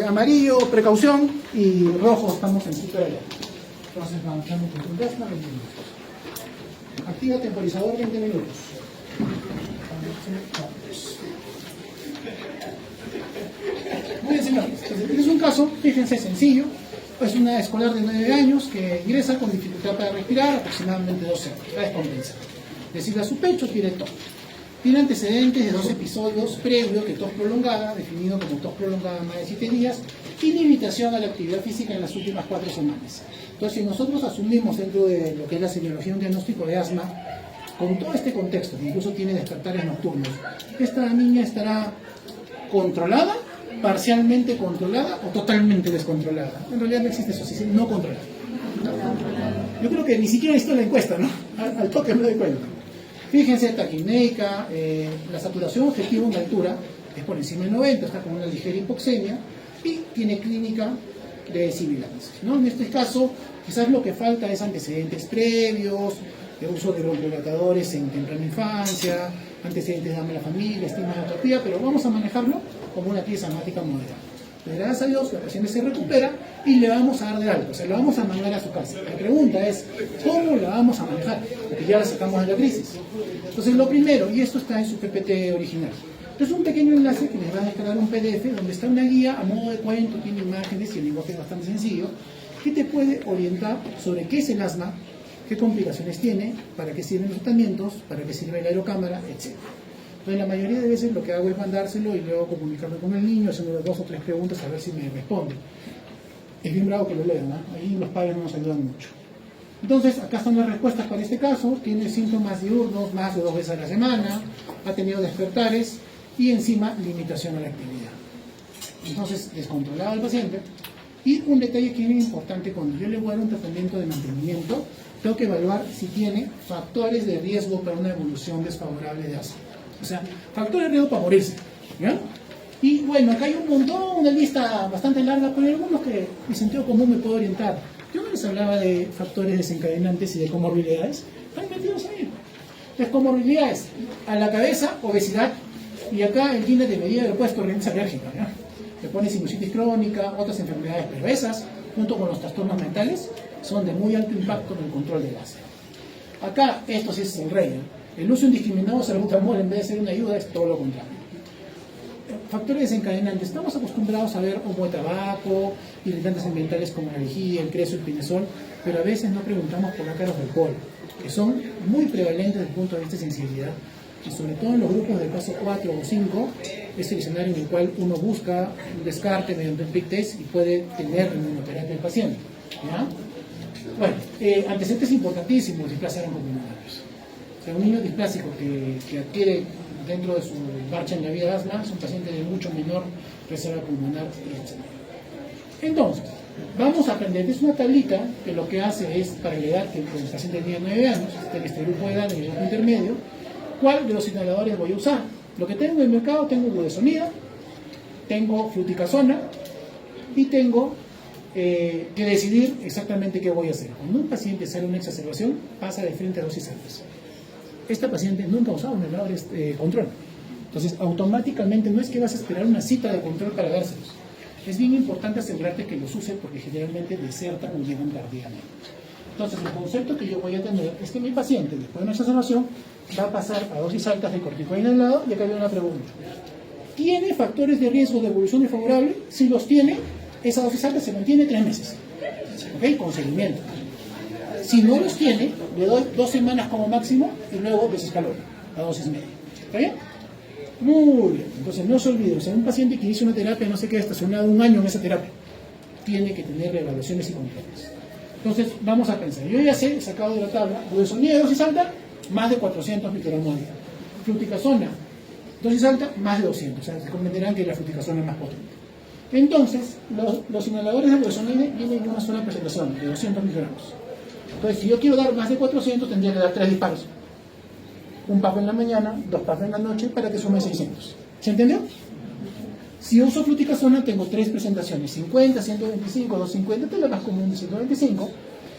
amarillo, precaución, y rojo estamos en superalerta. Entonces, vamos a darle control de asma 20 minutos. Activa temporizador 20 minutos. Muy bien, señores. Entonces, es un caso, fíjense, sencillo. Es una escolar de 9 años que ingresa con dificultad para respirar, aproximadamente 12 horas. Está descompensada. Deshiela su pecho, tiene tos. Tiene antecedentes de 2 episodios previos de tos prolongada, definido como tos prolongada más de 7 días, y limitación a la actividad física en las últimas 4 semanas. Entonces, si nosotros asumimos dentro de lo que es la semiología un diagnóstico de asma, con todo este contexto, que incluso tiene despertares nocturnos, esta niña estará controlada, parcialmente controlada o totalmente descontrolada. En realidad no existe eso, sí, no controlada. Yo creo que ni siquiera he visto la encuesta, ¿no? Al toque me doy cuenta. Fíjense, taquipneica, la saturación objetiva en altura es por encima de 90, está con una ligera hipoxemia y tiene clínica de sibilancia, ¿no? En este caso, quizás lo que falta es antecedentes previos, de uso de broncodilatadores en temprana infancia, antecedentes de asma en la familia, estigma de atopía, pero vamos a manejarlo como una crisis asmática moderada. Gracias a Dios, la paciente se recupera y le vamos a dar de alta, o sea, la vamos a mandar a su casa. La pregunta es, ¿cómo la vamos a manejar? Porque ya la sacamos de la crisis. Entonces, lo primero, y esto está en su PPT original, es un pequeño enlace que les va a descargar un PDF donde está una guía a modo de cuento, tiene imágenes y el lenguaje es bastante sencillo, que te puede orientar sobre qué es el asma, qué complicaciones tiene, para qué sirven los tratamientos, para qué sirve la aerocámara, etc. Entonces, la mayoría de veces lo que hago es mandárselo y luego comunicarme con el niño, haciendo 2 o 3 preguntas a ver si me responde. Es bien bravo que lo lean, ¿no? Ahí los padres no nos ayudan mucho. Entonces, acá están las respuestas para este caso. Tiene síntomas diurnos más de 2 veces a la semana, ha tenido despertares y encima limitación a la actividad. Entonces, descontrolado el paciente Y un detalle que es bien importante, cuando yo le voy a dar un tratamiento de mantenimiento, tengo que evaluar si tiene factores de riesgo para una evolución desfavorable de asma. O sea, factores de riesgo para morirse. ¿Ya? Y bueno, acá hay un montón, una lista bastante larga, pero hay algunos que mi sentido común me puede orientar. Yo no les hablaba de factores desencadenantes y de comorbilidades, están metidos ahí. Las comorbilidades, a la cabeza, obesidad, y acá el índice de medida de lo puedes corriente alérgica, ¿ya? Le pones sinusitis crónica, otras enfermedades, pero esas, junto con los trastornos mentales, son de muy alto impacto en el control del asma. Acá, esto sí es el rey, ¿eh? El uso indiscriminado de salbutamol en vez de ser una ayuda es todo lo contrario. Factores desencadenantes. Estamos acostumbrados a ver humo de tabaco, irritantes ambientales como la lejía, el creso, el pinesol, pero a veces no preguntamos por ácaros de alcohol, que son muy prevalentes desde el punto de vista de sensibilidad, y sobre todo en los grupos de paso 4 o 5, es el escenario en el cual uno busca un descarte mediante un PIC test y puede tener inmunoterapia del paciente. ¿Ya? Bueno, antecedentes importantísimos, displasia broncopulmonares. O sea, un niño displásico que adquiere dentro de su marcha en la vida de asma es un paciente de mucho menor reserva pulmonar, etc. Entonces, vamos a aprender. Es una tablita que lo que hace es, para la edad que el paciente tiene 9 años, en este grupo de edad, en el grupo intermedio, cuál de los inhaladores voy a usar. Lo que tengo en el mercado, tengo budesonida, tengo fluticasona y tengo que decidir exactamente qué voy a hacer. Cuando un paciente sale una exacerbación, pasa de frente a dosis altas. Esta paciente nunca ha usado un inhalador control. Entonces, automáticamente no es que vas a esperar una cita de control para dárselos. Es bien importante asegurarte que los use porque generalmente desertan o llegan tardíamente. Entonces, el concepto que yo voy a tener es que mi paciente, después de una exacerbación, va a pasar a dosis altas de corticoide inhalado. Y acá viene una pregunta. ¿Tiene factores de riesgo de evolución desfavorable? Si los tiene, esa dosis alta se mantiene 3 meses. ¿Ok? Con seguimiento. Si no los tiene, le doy 2 semanas como máximo y luego desescalona a dosis media. ¿Está bien? Muy bien. Entonces no se olviden, o sea, un paciente que inicia una terapia no se queda estacionado 1 año en esa terapia. Tiene que tener evaluaciones y controles. Entonces vamos a pensar. Yo ya sé, he sacado de la tabla, budesonida de dosis alta, más de 400 microgramos al día. Fluticasona, dosis alta, más de 200. O sea, se comprenderán que la fluticasona es más potente. Entonces, los inhaladores de budesonida vienen en una sola presentación, de 200 microgramos. Entonces, si yo quiero dar más de 400, tendría que dar 3 disparos. Un puff en la mañana, 2 puffs en la noche, para que sume 600. ¿Se entendió? Si uso fluticasona, tengo 3 presentaciones, 50, 125, 250, esta es la más común de 125.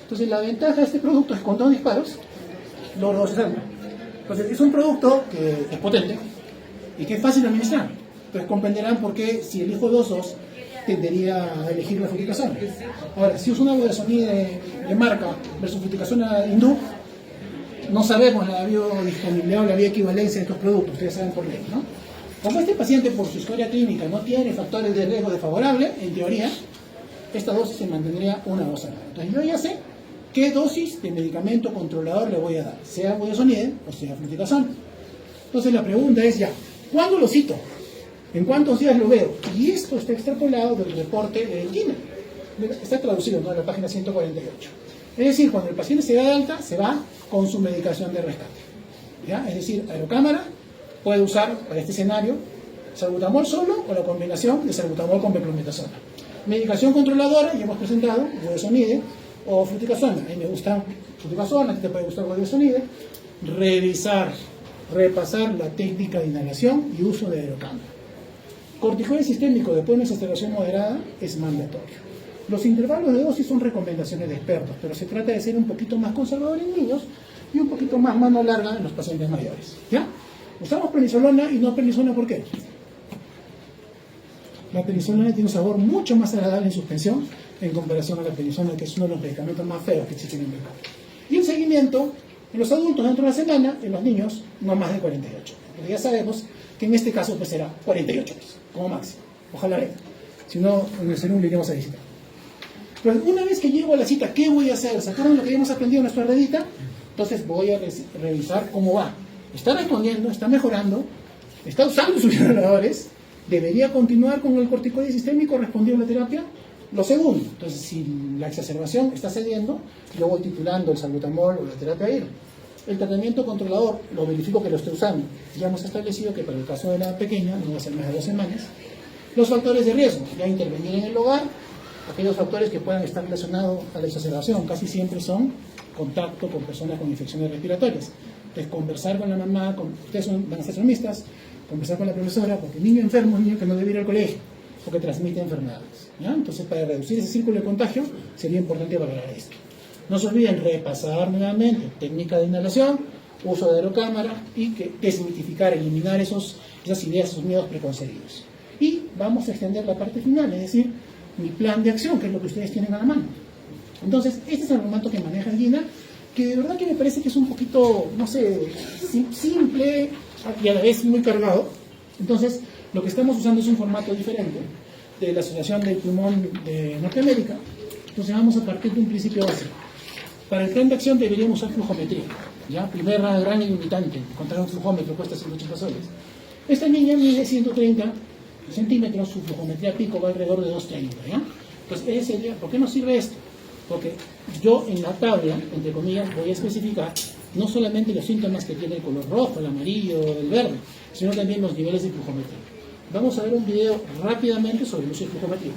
Entonces, la ventaja de este producto es que con 2 disparos, logro dosis alta. Entonces, es un producto que es potente y que es fácil de administrar. Entonces, comprenderán por qué, si elijo 2-2, tendería a elegir la fluticasona. Ahora, si uso una budesonida de marca versus fluticasona hindú, no sabemos la biodisponibilidad o la bioequivalencia de estos productos, ustedes saben por ley, ¿no? Como este paciente, por su historia clínica, no tiene factores de riesgo desfavorable, en teoría, esta dosis se mantendría 1 o 2 semanas. Entonces, yo ya sé qué dosis de medicamento controlador le voy a dar, sea budesonida o sea fluticasona. Entonces, la pregunta es ya, ¿cuándo lo cito? ¿En cuántos días lo veo? Y esto está extrapolado del reporte de China. Está traducido, ¿no?, en la página 148. Es decir, cuando el paciente se da de alta, se va con su medicación de rescate. ¿Ya? Es decir, aerocámara puede usar para este escenario salbutamol solo o la combinación de salbutamol con beclometasona. Medicación controladora, ya hemos presentado, budesonide o fluticasona. A mí me gusta fluticasona, a ti te puede gustar budesonide. Revisar, repasar la técnica de inhalación y uso de aerocámara. Corticoide sistémico después de una exacerbación moderada es mandatorio. Los intervalos de dosis son recomendaciones de expertos, pero se trata de ser un poquito más conservador en niños y un poquito más mano larga en los pacientes mayores. ¿Ya? Usamos prednisolona y no prednisona, ¿por qué? La prednisolona tiene un sabor mucho más agradable en suspensión en comparación a la prednisona, que es uno de los medicamentos más feos que existen en el mercado. Y el seguimiento en los adultos dentro de una semana, en los niños no más de 48. Pero ya sabemos que en este caso pues será 48 como máximo. Ojalá venga. Si no, en el segundo le iremos a visitar. Pero una vez que llego a la cita, ¿qué voy a hacer? ¿Se acuerdan lo que habíamos aprendido en nuestra redita? Entonces voy a revisar cómo va. ¿Está respondiendo? ¿Está mejorando? ¿Está usando sus inhaladores? ¿Debería continuar con el corticoide sistémico respondiendo a la terapia? Lo segundo, entonces si la exacerbación está cediendo, yo voy titulando el salbutamol o la terapia IR. El tratamiento controlador, lo verifico que lo esté usando. Ya hemos establecido que para el caso de la pequeña no va a ser más de 2 semanas. Los factores de riesgo, ya intervenir en el hogar, aquellos factores que puedan estar relacionados a la exacerbación, casi siempre son contacto con personas con infecciones respiratorias. Entonces, conversar con la mamá, ustedes van a ser somistas, conversar con la profesora, porque el niño enfermo es un niño que no debe ir al colegio, porque transmite enfermedades, ¿ya? Entonces, para reducir ese círculo de contagio, sería importante valorar esto. No se olviden repasar nuevamente técnica de inhalación, uso de aerocámara y desmitificar, eliminar esas ideas, esos miedos preconcebidos. Y vamos a extender la parte final, es decir, mi plan de acción, que es lo que ustedes tienen a la mano. Entonces, este es el formato que maneja Gina, que de verdad que me parece que es un poquito, no sé, simple y a la vez muy cargado. Entonces, lo que estamos usando es un formato diferente de la Asociación del Pulmón de Norteamérica. Entonces, vamos a partir de un principio básico. Para el plan de acción deberíamos usar flujometría. ¿Ya? Primera gran limitante, encontrar un flujómetro cuesta 180 soles. Esta niña mide 130 centímetros, su flujometría pico va alrededor de 230. ¿Ya? Entonces, ¿por qué nos sirve esto? Porque yo en la tabla, entre comillas, voy a especificar no solamente los síntomas que tiene el color rojo, el amarillo, el verde, sino también los niveles de flujometría. Vamos a ver un video rápidamente sobre el uso de flujometría.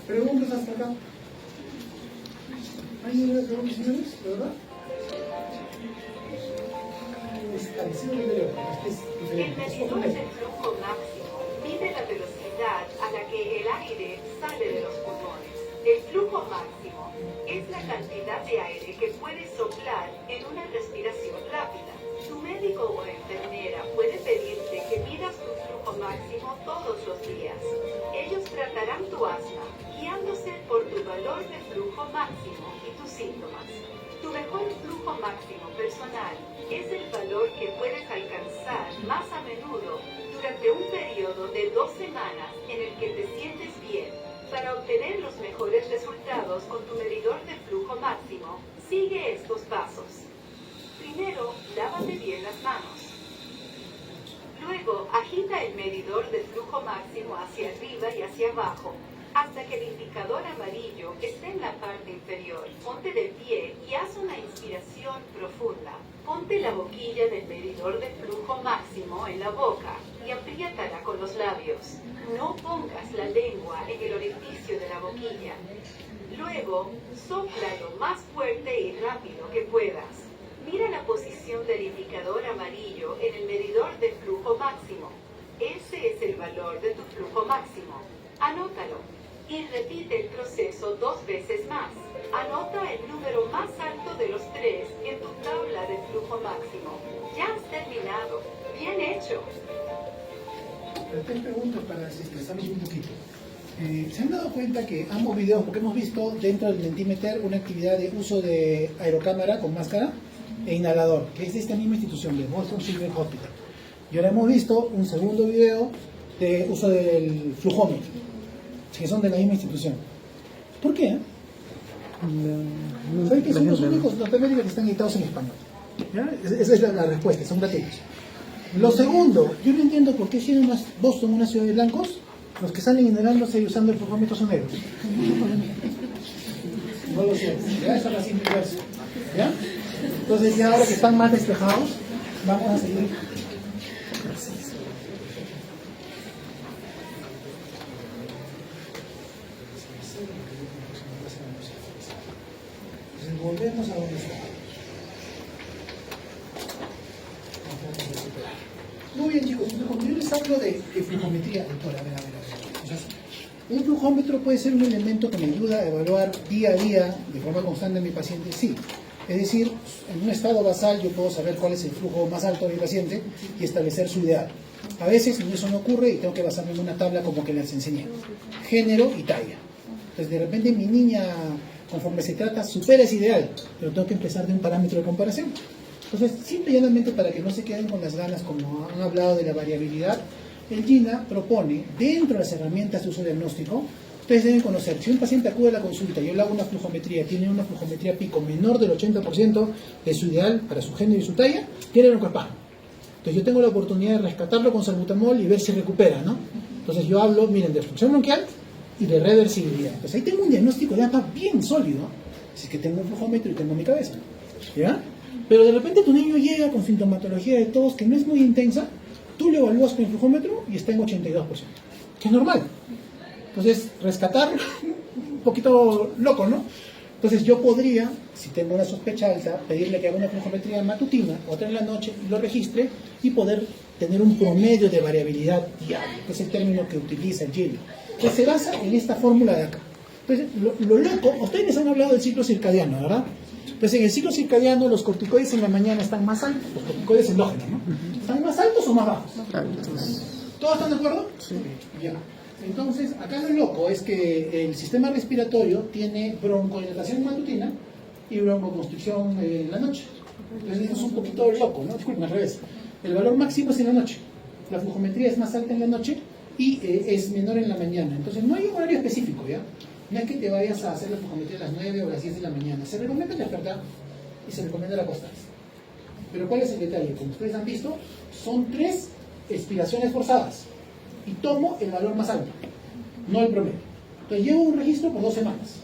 ¿Preguntas hasta acá? ¿Hay alguna pregunta, señores? ¿De verdad? Es parecido al anterior, es El diferente. Es otro medidor método. de flujo máximo mide la velocidad a la que el aire sale de los pulmones. El flujo máximo es la cantidad de aire que puedes soplar en una respiración rápida. Tu médico o enfermera puede pedirte que midas tu flujo máximo todos los días. Ellos tratarán tu asma, guiándose por tu valor de flujo máximo y tus síntomas. Tu mejor flujo máximo personal es el valor que puedes alcanzar más a menudo durante un periodo de 2 semanas en el que te sientes bien. Para obtener los mejores resultados con tu medidor de flujo máximo, sigue estos pasos. Primero, lávate bien las manos. Luego, agita el medidor de flujo máximo hacia arriba y hacia abajo, hasta que el indicador amarillo esté en la parte inferior. Ponte de pie y haz una inspiración profunda. Ponte la boquilla del medidor de flujo máximo en la boca y apriétala con los labios. No pongas la lengua en el orificio de la boquilla. Luego, sopla lo más fuerte y rápido que puedas. Mira la posición del indicador amarillo en el medidor de flujo máximo. Ese es el valor de tu flujo máximo. Anótalo y repite el proceso 2 veces más. Anota el número más alto de los 3 en tu tabla de flujo máximo. Ya has terminado. Bien hecho. Pero te pregunto para desestresarnos un poquito. ¿Se han dado cuenta que ambos videos, porque hemos visto dentro del Mentimeter una actividad de uso de aerocámara con máscara e inhalador, que es de esta misma institución, de Boston Children's Hospital? Y ahora hemos visto un segundo video de uso del flujómetro, que son de la misma institución. ¿Por qué? ¿Saben que son los únicos Norteamérica que están editados en español? ¿Ya? Esa es la respuesta, son gratuitos. Lo segundo, yo no entiendo por qué siendo Boston una ciudad de blancos, los que salen inhalándose y usando el flujómetro son negros. No lo sé, ya esa es la simple versión. ¿Ya? Entonces ya ahora que están más despejados, vamos a seguir. Entonces volvemos a donde está. Muy bien, chicos, entonces cuando yo les hablo de flujometría, doctora, a ver. Entonces, ¿un flujómetro puede ser un elemento que me ayuda a evaluar día a día, de forma constante, a mi paciente? Sí. Es decir, en un estado basal yo puedo saber cuál es el flujo más alto de mi paciente y establecer su ideal. A veces eso no ocurre y tengo que basarme en una tabla como que les enseñé. Género y talla. Entonces, de repente mi niña, conforme se trata, supera ese ideal, pero tengo que empezar de un parámetro de comparación. Entonces, simple y llanamente, para que no se queden con las ganas, como han hablado de la variabilidad, el GINA propone, dentro de las herramientas de uso diagnóstico, ustedes deben conocer, si un paciente acude a la consulta y yo le hago una flujometría, tiene una flujometría pico menor del 80% de su ideal para su género y su talla, tiene broncoespasmo. Entonces yo tengo la oportunidad de rescatarlo con salbutamol y ver si recupera, ¿no? Entonces yo hablo, miren, de obstrucción bronquial y de reversibilidad. Entonces ahí tengo un diagnóstico de APA bien sólido, si es que tengo un flujómetro y tengo mi cabeza, ¿ya? Pero de repente tu niño llega con sintomatología de tos que no es muy intensa, tú lo evalúas con el flujómetro y está en 82%, que es normal. Entonces, rescatar, un poquito loco, ¿no? Entonces yo podría, si tengo una sospecha alta, pedirle que haga una flujometría matutina, otra en la noche, y lo registre, y poder tener un promedio de variabilidad diaria, que es el término que utiliza el GIL, que se basa en esta fórmula de acá. Entonces, lo loco, ustedes han hablado del ciclo circadiano, ¿verdad? Entonces, en el ciclo circadiano, los corticoides en la mañana están más altos, los corticoides endógenos, ¿no? ¿Están más altos o más bajos? ¿Todos están de acuerdo? Sí. Ya. Entonces, acá lo loco es que el sistema respiratorio tiene broncodilatación matutina y broncoconstricción en la noche. Entonces, eso es un poquito loco, ¿no? Disculpen, al revés. El valor máximo es en la noche. La flujometría es más alta en la noche y es menor en la mañana. Entonces, no hay un horario específico, ¿ya? No es que te vayas a hacer la flujometría a las 9 o las 10 de la mañana. Se recomienda despertar y se recomienda la acostarse. Pero ¿cuál es el detalle? Como ustedes han visto, son 3 expiraciones forzadas. Y tomo el valor más alto, no el promedio. Entonces llevo un registro por 2 semanas.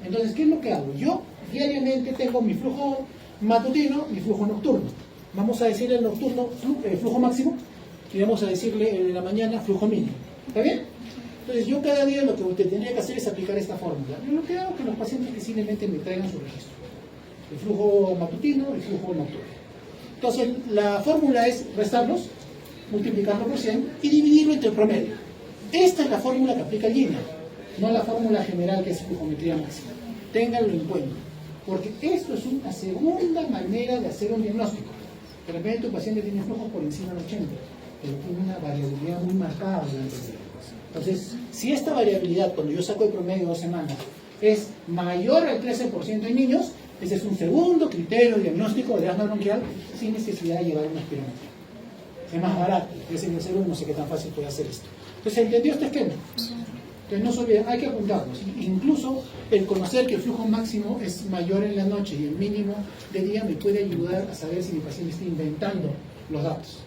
Entonces, ¿qué es lo que hago? Yo diariamente tengo mi flujo matutino, mi flujo nocturno. Vamos a decirle el nocturno flujo máximo y vamos a decirle el de la mañana flujo mínimo. ¿Está bien? Entonces yo cada día lo que usted tendría que hacer es aplicar esta fórmula. Yo lo que hago es que los pacientes que simplemente me traigan su registro. El flujo matutino, el flujo nocturno. Entonces la fórmula es restarlos, multiplicarlo por 100 y dividirlo entre el promedio. Esta es la fórmula que aplica el GINA, no la fórmula general que es flujometría máxima. Ténganlo en cuenta, porque esto es una segunda manera de hacer un diagnóstico. De repente tu paciente tiene flujos por encima del 80, pero tiene una variabilidad muy marcada durante el día. Entonces, si esta variabilidad, cuando yo saco el promedio de 2 semanas, es mayor al 13% en niños, ese es un segundo criterio diagnóstico de asma bronquial sin necesidad de llevar una espirometría. Es más barato, es en el cerebro, no sé qué tan fácil puede hacer esto. Entonces, ¿entendió este esquema? Entonces, no se olviden, hay que apuntarlos. Incluso el conocer que el flujo máximo es mayor en la noche y el mínimo de día me puede ayudar a saber si mi paciente está inventando los datos.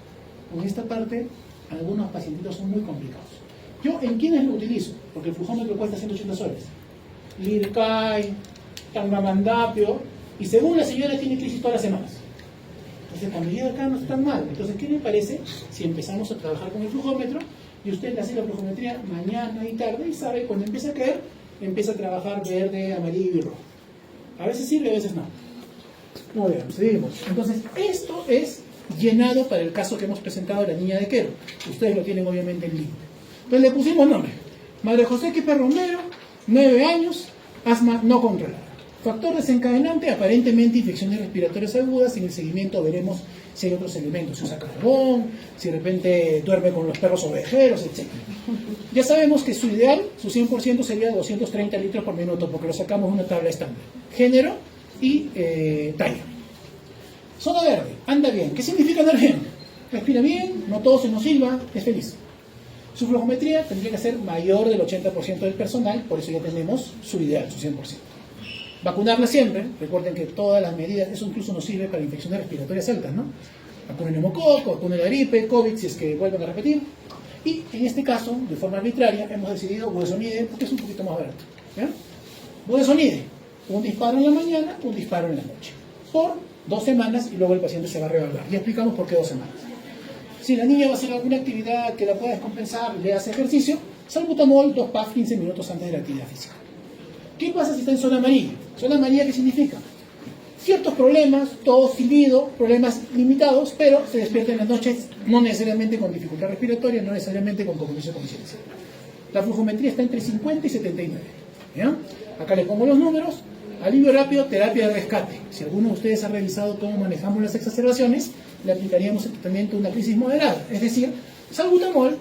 En esta parte, algunos pacientitos son muy complicados. ¿Yo en quiénes lo utilizo? Porque el flujómetro cuesta 180 soles. Lircay, Tangamandapio, y según la señora tiene crisis todas las semanas. Entonces, cuando llega acá no está tan mal. Entonces, ¿qué le parece si empezamos a trabajar con el flujómetro y usted le hace la flujometría mañana y tarde y sabe cuando empieza a caer, empieza a trabajar verde, amarillo y rojo? A veces sirve, a veces no. Muy bien, seguimos. Entonces, esto es llenado para el caso que hemos presentado de la niña de Quero. Ustedes lo tienen obviamente en línea. Entonces le pusimos nombre. Madre José Queper Romero, 9 años, asma no controlada. Factor desencadenante, aparentemente infecciones respiratorias agudas. En el seguimiento veremos si hay otros elementos. Si usa carbón, si de repente duerme con los perros ovejeros, etc. Ya sabemos que su ideal, su 100% sería 230 litros por minuto, porque lo sacamos de una tabla estándar. Género y talla. Zona verde, anda bien. ¿Qué significa andar bien? Respira bien, no todo se nos silba, es feliz. Su flujometría tendría que ser mayor del 80% del personal, por eso ya tenemos su ideal, su 100%. Vacunarla siempre, recuerden que todas las medidas, eso incluso nos sirve para infecciones respiratorias altas, ¿no? Vacuna de neumococo, vacuna de la gripe, COVID, si es que vuelven a repetir. Y en este caso, de forma arbitraria, hemos decidido budesonide porque es un poquito más barato. ¿Ya? Budesonide, un disparo en la mañana, un disparo en la noche. Por 2 semanas y luego el paciente se va a reevaluar. Ya explicamos por qué 2 semanas. Si la niña va a hacer alguna actividad que la pueda descompensar, le hace ejercicio, salbutamol, 2 PAF 15 minutos antes de la actividad física. ¿Qué pasa si está en zona amarilla? Zona amarilla, ¿qué significa? Ciertos problemas, tos, silbido, problemas limitados, pero se despierta en las noches, no necesariamente con dificultad respiratoria, no necesariamente con compromiso de conciencia. La flujometría está entre 50 y 79. ¿Ya? Acá le pongo los números. Alivio rápido, terapia de rescate. Si alguno de ustedes ha revisado cómo manejamos las exacerbaciones, le aplicaríamos el tratamiento de una crisis moderada. Es decir, salbutamol,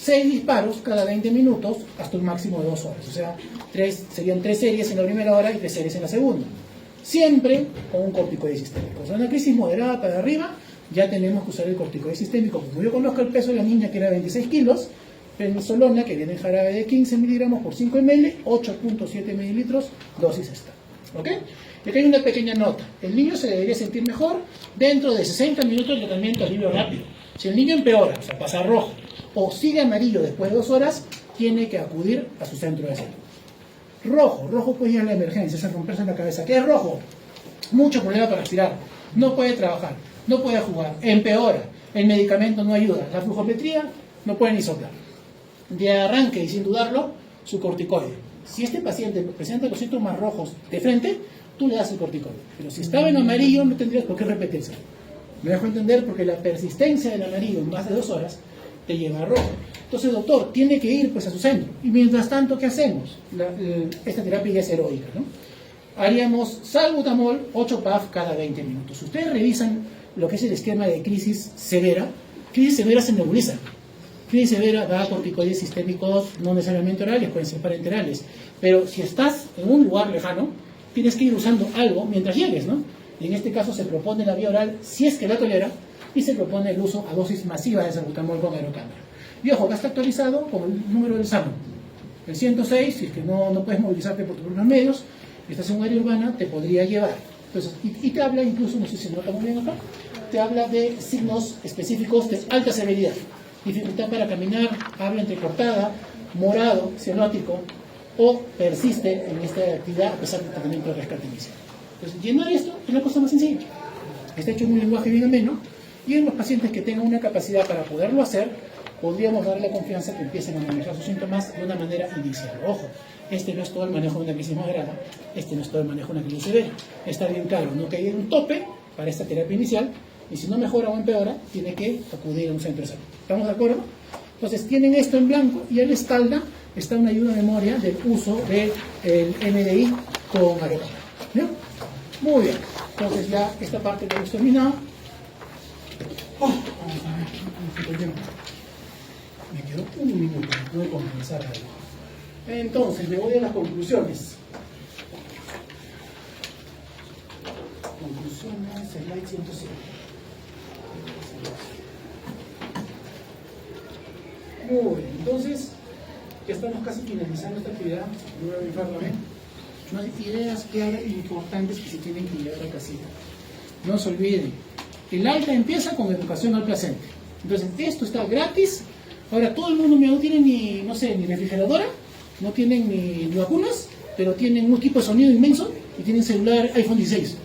6 disparos cada 20 minutos hasta un máximo de 2 horas. O sea, serían 3 series en la primera hora y 3 series en la segunda. Siempre con un corticoide sistémico. O sea, una crisis moderada para arriba, ya tenemos que usar el corticoide sistémico. Como yo conozco el peso de la niña, que era 26 kilos, prednisolona, que viene en jarabe de 15 miligramos por 5 ml, 8.7 mililitros, dosis esta. ¿Ok? Y aquí hay una pequeña nota. El niño se debería sentir mejor dentro de 60 minutos de tratamiento alivio rápido. Si el niño empeora, o sea, pasa a rojo, o sigue amarillo después de 2 horas, tiene que acudir a su centro de salud. Rojo pues ya es la emergencia, es el romperse la cabeza. ¿Qué es rojo? Mucho problema para respirar, no puede trabajar, no puede jugar, empeora, el medicamento no ayuda, la flujometría no puede ni soplar. De arranque y sin dudarlo, su corticoide. Si este paciente presenta los síntomas rojos de frente, tú le das el corticoide. Pero si estaba en amarillo, no tendrías por qué repetirse. Me dejo entender porque la persistencia del amarillo en más de 2 horas te lleva a rojo. Entonces, doctor, tiene que ir pues a su centro. Y mientras tanto, ¿qué hacemos? Esta terapia ya es heroica, ¿no? Haríamos salbutamol 8 PAF cada 20 minutos. Si ustedes revisan lo que es el esquema de crisis severa se nebuliza. Crisis severa va a corticoides sistémicos no necesariamente orales, pueden ser parenterales. Pero si estás en un lugar lejano, tienes que ir usando algo mientras llegues, ¿no? Y en este caso se propone la vía oral, si es que la tolera, y se propone el uso a dosis masiva de salbutamol con aerocámara. Y ojo, acá está actualizado con el número del SAMU. El 106, si es que no puedes movilizarte por tus propios medios, estás en un área urbana, te podría llevar. Entonces, y te habla incluso, no sé si se nota muy bien acá, te habla de signos específicos de alta severidad. Dificultad para caminar, habla entrecortada, morado, cianótico, o persiste en esta actividad a pesar del tratamiento de rescate inicial. Entonces, llenar esto es la cosa más sencilla. Está hecho en un lenguaje bien ameno, y en los pacientes que tengan una capacidad para poderlo hacer, podríamos darle la confianza que empiecen a manejar sus síntomas de una manera inicial. Ojo, este no es todo el manejo de una crisis moderada, este no es todo el manejo de una crisis severa. Está bien claro, no que haya un tope para esta terapia inicial, y si no mejora o empeora, tiene que acudir a un centro de salud. ¿Estamos de acuerdo? Entonces tienen esto en blanco y en la espalda está una ayuda de memoria del uso del MDI con aerocámara. ¿Bien? Muy bien. Entonces ya esta parte la hemos terminado. Me quedó un minuto, puedo compensar algo. Entonces, me voy a las conclusiones. Conclusiones, slide 107. Muy bien, entonces, ya estamos casi finalizando esta actividad. Voy a verificarlo bien. No hay ideas claras e importantes que se tienen que llevar a casilla. No se olviden, el alta empieza con educación al placente. Entonces, esto está gratis. Ahora, todo el mundo no tiene ni, no sé, ni refrigeradora, no tienen ni vacunas, pero tienen un equipo de sonido inmenso y tienen celular iPhone 16.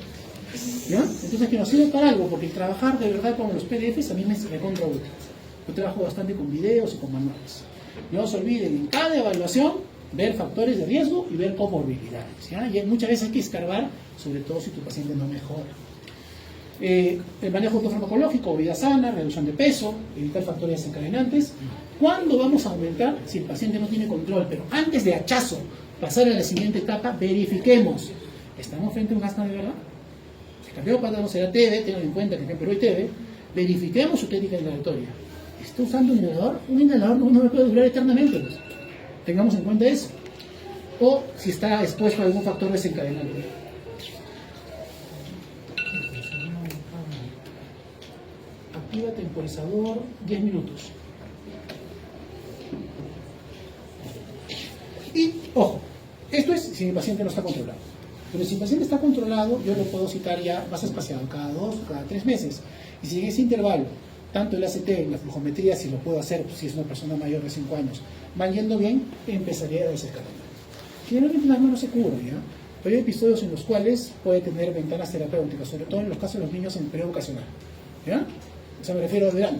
¿Ya? Entonces, que nos sirve para algo, porque trabajar de verdad con los PDFs a mí me recontra útil. Yo trabajo bastante con videos y con manuales. No se olviden, en cada evaluación, ver factores de riesgo y ver comorbilidades. ¿Ya? Y muchas veces hay que escarbar, sobre todo si tu paciente no mejora. El manejo autofarmacológico, vida sana, reducción de peso, evitar factores desencadenantes. ¿Cuándo vamos a aumentar? Si el paciente no tiene control, pero antes de hachazo pasar a la siguiente etapa, verifiquemos. ¿Estamos frente a un asma de verdad? El campeón para no será TB, tengan en cuenta que en Perú hay TB. Verifiquemos su técnica inhalatoria. ¿Está usando un inhalador? Un inhalador no me puede durar eternamente. Pues. Tengamos en cuenta eso. O si está expuesto a algún factor desencadenante. Activa temporizador 10 minutos. Y, ojo, esto es si el paciente no está controlado. Pero si el paciente está controlado, yo lo puedo citar ya más espaciado, cada 2 o cada 3 meses. Y si en ese intervalo, tanto el ACT, la flujometría, si lo puedo hacer, si es una persona mayor de 5 años, van yendo bien, empezaría a desescalar. Generalmente las manos se cubre, ¿ya? Pero hay episodios en los cuales puede tener ventanas terapéuticas, sobre todo en los casos de los niños en periodo ocasional. ¿Ya? O sea, me refiero a verano,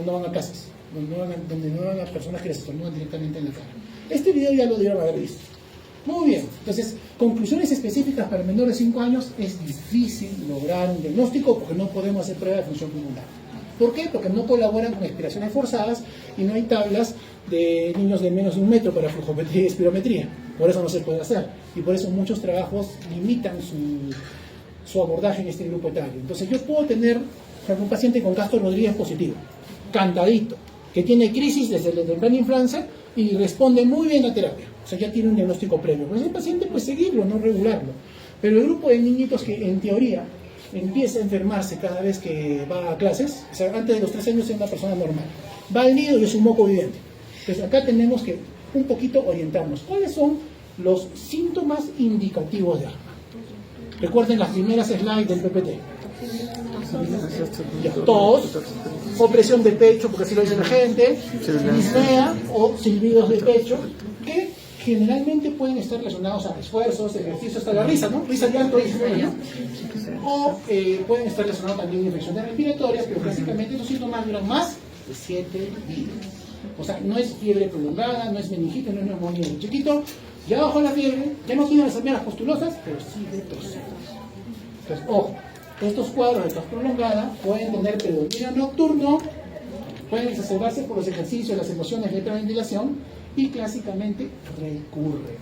no van a clases, donde no van a personas que les estornudan directamente en la cara. Este video ya lo debieron haber visto. Muy bien, entonces, conclusiones específicas para el menor de 5 años, es difícil lograr un diagnóstico porque no podemos hacer prueba de función pulmonar. ¿Por qué? Porque no colaboran con expiraciones forzadas y no hay tablas de niños de menos de 1 metro para flujometría y espirometría. Por eso no se puede hacer. Y por eso muchos trabajos limitan su abordaje en este grupo etario. Entonces yo puedo tener un paciente con Castro Rodríguez positivo, cantadito, que tiene crisis desde la temprana infancia y responde muy bien a terapia. O sea, ya tiene un diagnóstico previo. Pues ese paciente, pues seguirlo, no regularlo. Pero el grupo de niñitos que en teoría empieza a enfermarse cada vez que va a clases, o sea, antes de los 3 años es una persona normal, va al nido y es un moco viviente. Entonces acá tenemos que un poquito orientarnos. ¿Cuáles son los síntomas indicativos de asma? Recuerden las primeras slides del PPT. Ya, tos, opresión de pecho, porque así lo dice la gente, disnea o silbidos de pecho, que generalmente pueden estar relacionados a esfuerzos, ejercicios, hasta la risa, ¿no? Risa, llanto, disnea, o pueden estar relacionados también a infecciones respiratorias, pero básicamente estos síntomas duran más de 7 días. O sea, no es fiebre prolongada, no es meningitis, no es neumonía. El chiquito ya bajó la fiebre, ya no tiene las almejas postulosas, pero sigue tosiendo. Entonces, ojo, estos cuadros de tos prolongada pueden tener predominio nocturno, pueden exacerbarse por los ejercicios, las emociones de hiperventilación y clásicamente recurre.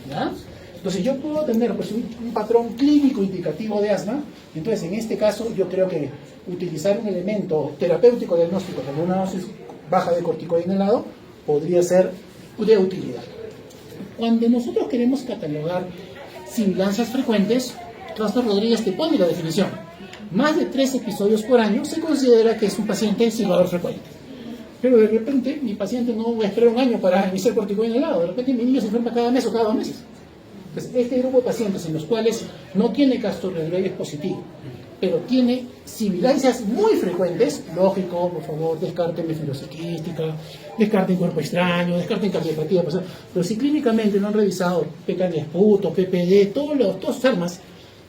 ¿Ya? Entonces yo puedo tener pues, un patrón clínico indicativo de asma, entonces en este caso yo creo que utilizar un elemento terapéutico diagnóstico como una dosis baja de corticoide inhalado podría ser de utilidad. Cuando nosotros queremos catalogar sibilancias frecuentes, Trastor Rodríguez te pone la definición. Más de 3 episodios por año se considera que es un paciente silbador frecuente. Pero de repente mi paciente no va a esperar un año para iniciar corticoide inhalado, de repente mi niño se enferma cada mes o cada 2 meses. Entonces, este grupo de pacientes en los cuales no tiene Trastor Rodríguez positivo, pero tiene sibilancias muy frecuentes, lógico, por favor, descarten nefrocística, descarten cuerpo extraño, descarten cardiopatía, pero si clínicamente no han revisado PK esputo, PPD, todos sus armas,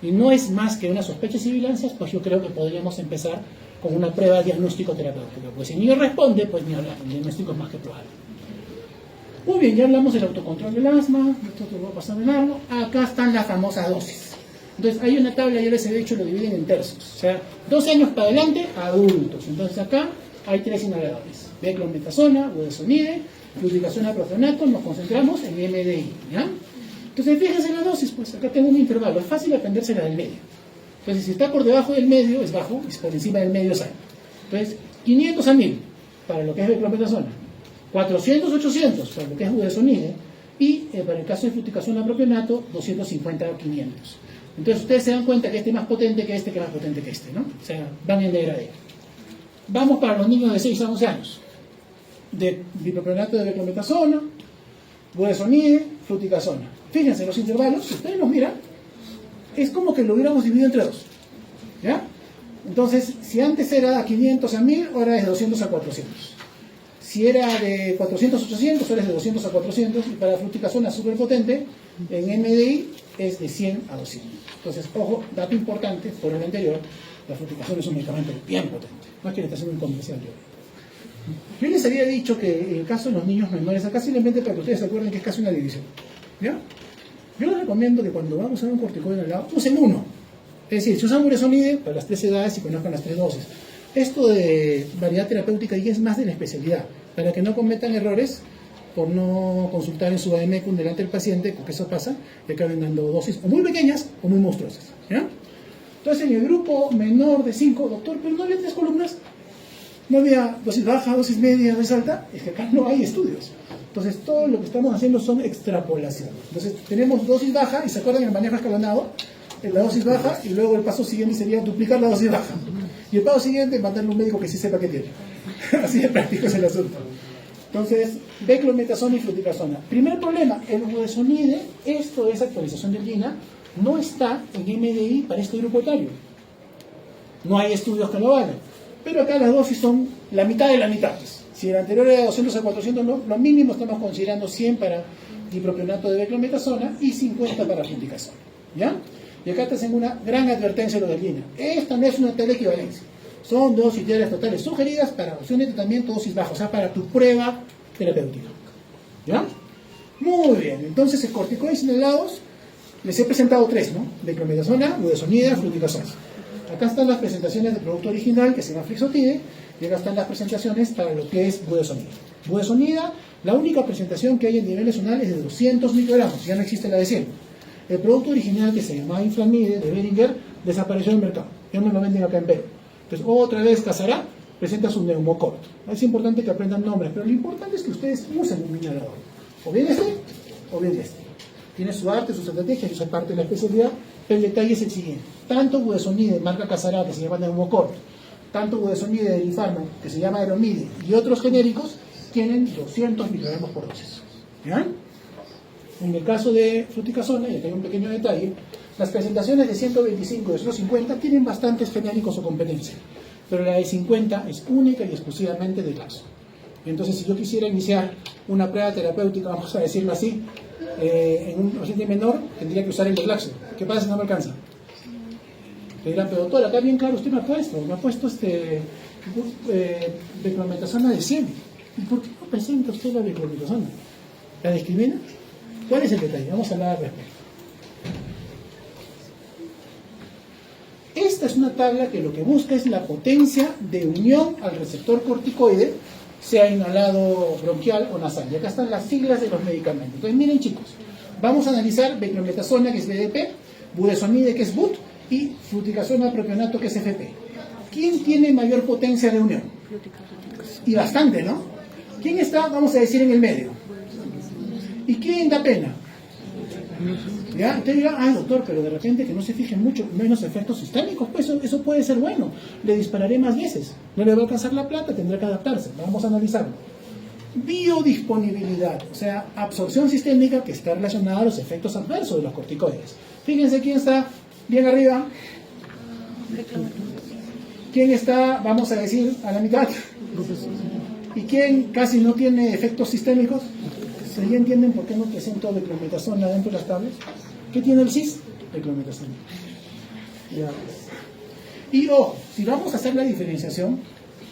y no es más que una sospecha de sibilancias, pues yo creo que podríamos empezar con una prueba diagnóstico-terapéutica. Pues si el niño responde, pues ni hablar, el diagnóstico es más que probable. Muy bien, ya hablamos del autocontrol del asma, esto te lo voy a pasar de largo. Acá están las famosas dosis. Entonces hay una tabla, ya les he dicho, lo dividen en tercios. O sea, 12 años para adelante, adultos. Entonces acá hay 3 inhaladores. Beclometasona, budesonide, fluticasona, profenato, nos concentramos en MDI. ¿Ya? Entonces fíjense en la dosis, pues acá tengo un intervalo. Es fácil aprenderse la del medio. Entonces si está por debajo del medio es bajo, y por encima del medio es alto. Entonces 500 a 1000 para lo que es beclometasona, 400 800 para lo que es budesonide, y para el caso de fluticasona, propionato, 250 a 500. Entonces ustedes se dan cuenta que este es más potente que este, que es más potente que este, ¿no? O sea, van en degradé. Vamos para los niños de 6 a 11 años. De dipropionato de beclometasona, budesonide, fluticasona. Fíjense, los intervalos, si ustedes los miran, es como que lo hubiéramos dividido entre 2. ¿Ya? Entonces, si antes era de 500 a 1000, ahora es de 200 a 400. Si era de 400 a 800, ahora es de 200 a 400. Y para fluticasona súper potente, en MDI es de 100 a 200. Entonces, ojo, dato importante, por el anterior, la fluticasona es un medicamento bien potente. No es que le esté haciendo un comercial yo les había dicho que en el caso de los niños menores, acá simplemente para que ustedes se acuerden que es casi una división. ¿Ya? Yo les recomiendo que cuando vamos a usar un corticoide inhalado, usen uno. Es decir, si usan budesonide para las 3 edades y conozcan las 3 dosis. Esto de variedad terapéutica ya es más de la especialidad, para que no cometan errores por no consultar en su AMECUM delante del paciente, porque eso pasa, y acaben dando dosis o muy pequeñas o muy monstruosas. ¿Ya? Entonces, en el grupo menor de 5, doctor, pero no había 3 columnas, no había dosis baja, dosis media, dosis alta, es que acá no hay estudios. Entonces, todo lo que estamos haciendo son extrapolaciones. Entonces, tenemos dosis baja, y se acuerdan el manejo escalonado, la dosis baja, y luego el paso siguiente sería duplicar la dosis baja. Y el paso siguiente, mandarle a un médico que sí sepa qué tiene. Así de práctico es el asunto. Entonces, beclometasona y fluticasona. Primer problema, el budesonide, esto es actualización del GINA, no está en MDI para este grupo etario. No hay estudios que lo hagan. Pero acá las dosis son la mitad de la mitad. Si el anterior era de 200 a 400, lo mínimo estamos considerando 100 para dipropionato de beclometasona y 50 para fluticasona. ¿Ya? Y acá te hacen una gran advertencia lo del GINA. Esta no es una teleequivalencia. Son dosis diarias totales sugeridas para opción de tratamiento dosis baja, o sea, para tu prueba terapéutica. ¿Ya? Muy bien. Entonces, el corticoides inhalados, les he presentado 3, ¿no? Beclometasona, budesonida, fluticasona. Acá están las presentaciones del producto original, que se llama Flixotide, y acá están las presentaciones para lo que es budesonida. Budesonida, la única presentación que hay en nivel nacional es de 200 microgramos, ya no existe la de 100. El producto original, que se llamaba Inflamide, de Beringer, desapareció del mercado. Ya no lo venden acá en Perú. Entonces, otra vez Casará presenta su Neumocort. Es importante que aprendan nombres, pero lo importante es que ustedes usen un inhalador. O bien este, o bien este. Tiene su arte, sus estrategias, y esa parte de la especialidad, pero el detalle es el siguiente. Tanto budesonide de marca Casará, que se llama Neumocort, tanto budesonide de Infarma, que se llama Aeromide, y otros genéricos, tienen 200 microgramos por dosis. ¿Ya? En el caso de fluticasona, y acá hay un pequeño detalle, Las presentaciones de 125 y de 150 tienen bastantes genéricos o competencia, pero la de 50 es única y exclusivamente de Glaxo. Entonces, si yo quisiera iniciar una prueba terapéutica, vamos a decirlo así, en un paciente menor, tendría que usar el de Glaxo. ¿Qué pasa si no me alcanza? Le dirán, pero doctor, acá bien claro usted me ha puesto beclometasona de 100. ¿Y por qué no presenta usted la beclometasona? ¿La discrimina? ¿Cuál es el detalle? Vamos a hablar al respecto. Esta es una tabla que lo que busca es la potencia de unión al receptor corticoide, sea inhalado bronquial o nasal. Y acá están las siglas de los medicamentos. Entonces, miren chicos, vamos a analizar beclometasona, que es BDP, budesonide, que es BUT, y fluticasona propionato, que es FP. ¿Quién tiene mayor potencia de unión? Y bastante, ¿no? ¿Quién está, vamos a decir, en el medio? ¿Y quién da pena? ¿Ya? Usted dirá, ah, doctor, pero de repente que no se fijen mucho menos efectos sistémicos, pues eso puede ser bueno. Le dispararé más veces. No le va a alcanzar la plata, tendrá que adaptarse. Vamos a analizarlo. Biodisponibilidad, o sea, absorción sistémica que está relacionada a los efectos adversos de los corticoides. Fíjense quién está bien arriba. ¿Quién está, vamos a decir, a la mitad? ¿Y quién casi no tiene efectos sistémicos? ¿Se ya entienden por qué no presento beclometasona dentro de las tablas? ¿Qué tiene el CIS? Beclometasona. Ya. Y ojo, si vamos a hacer la diferenciación,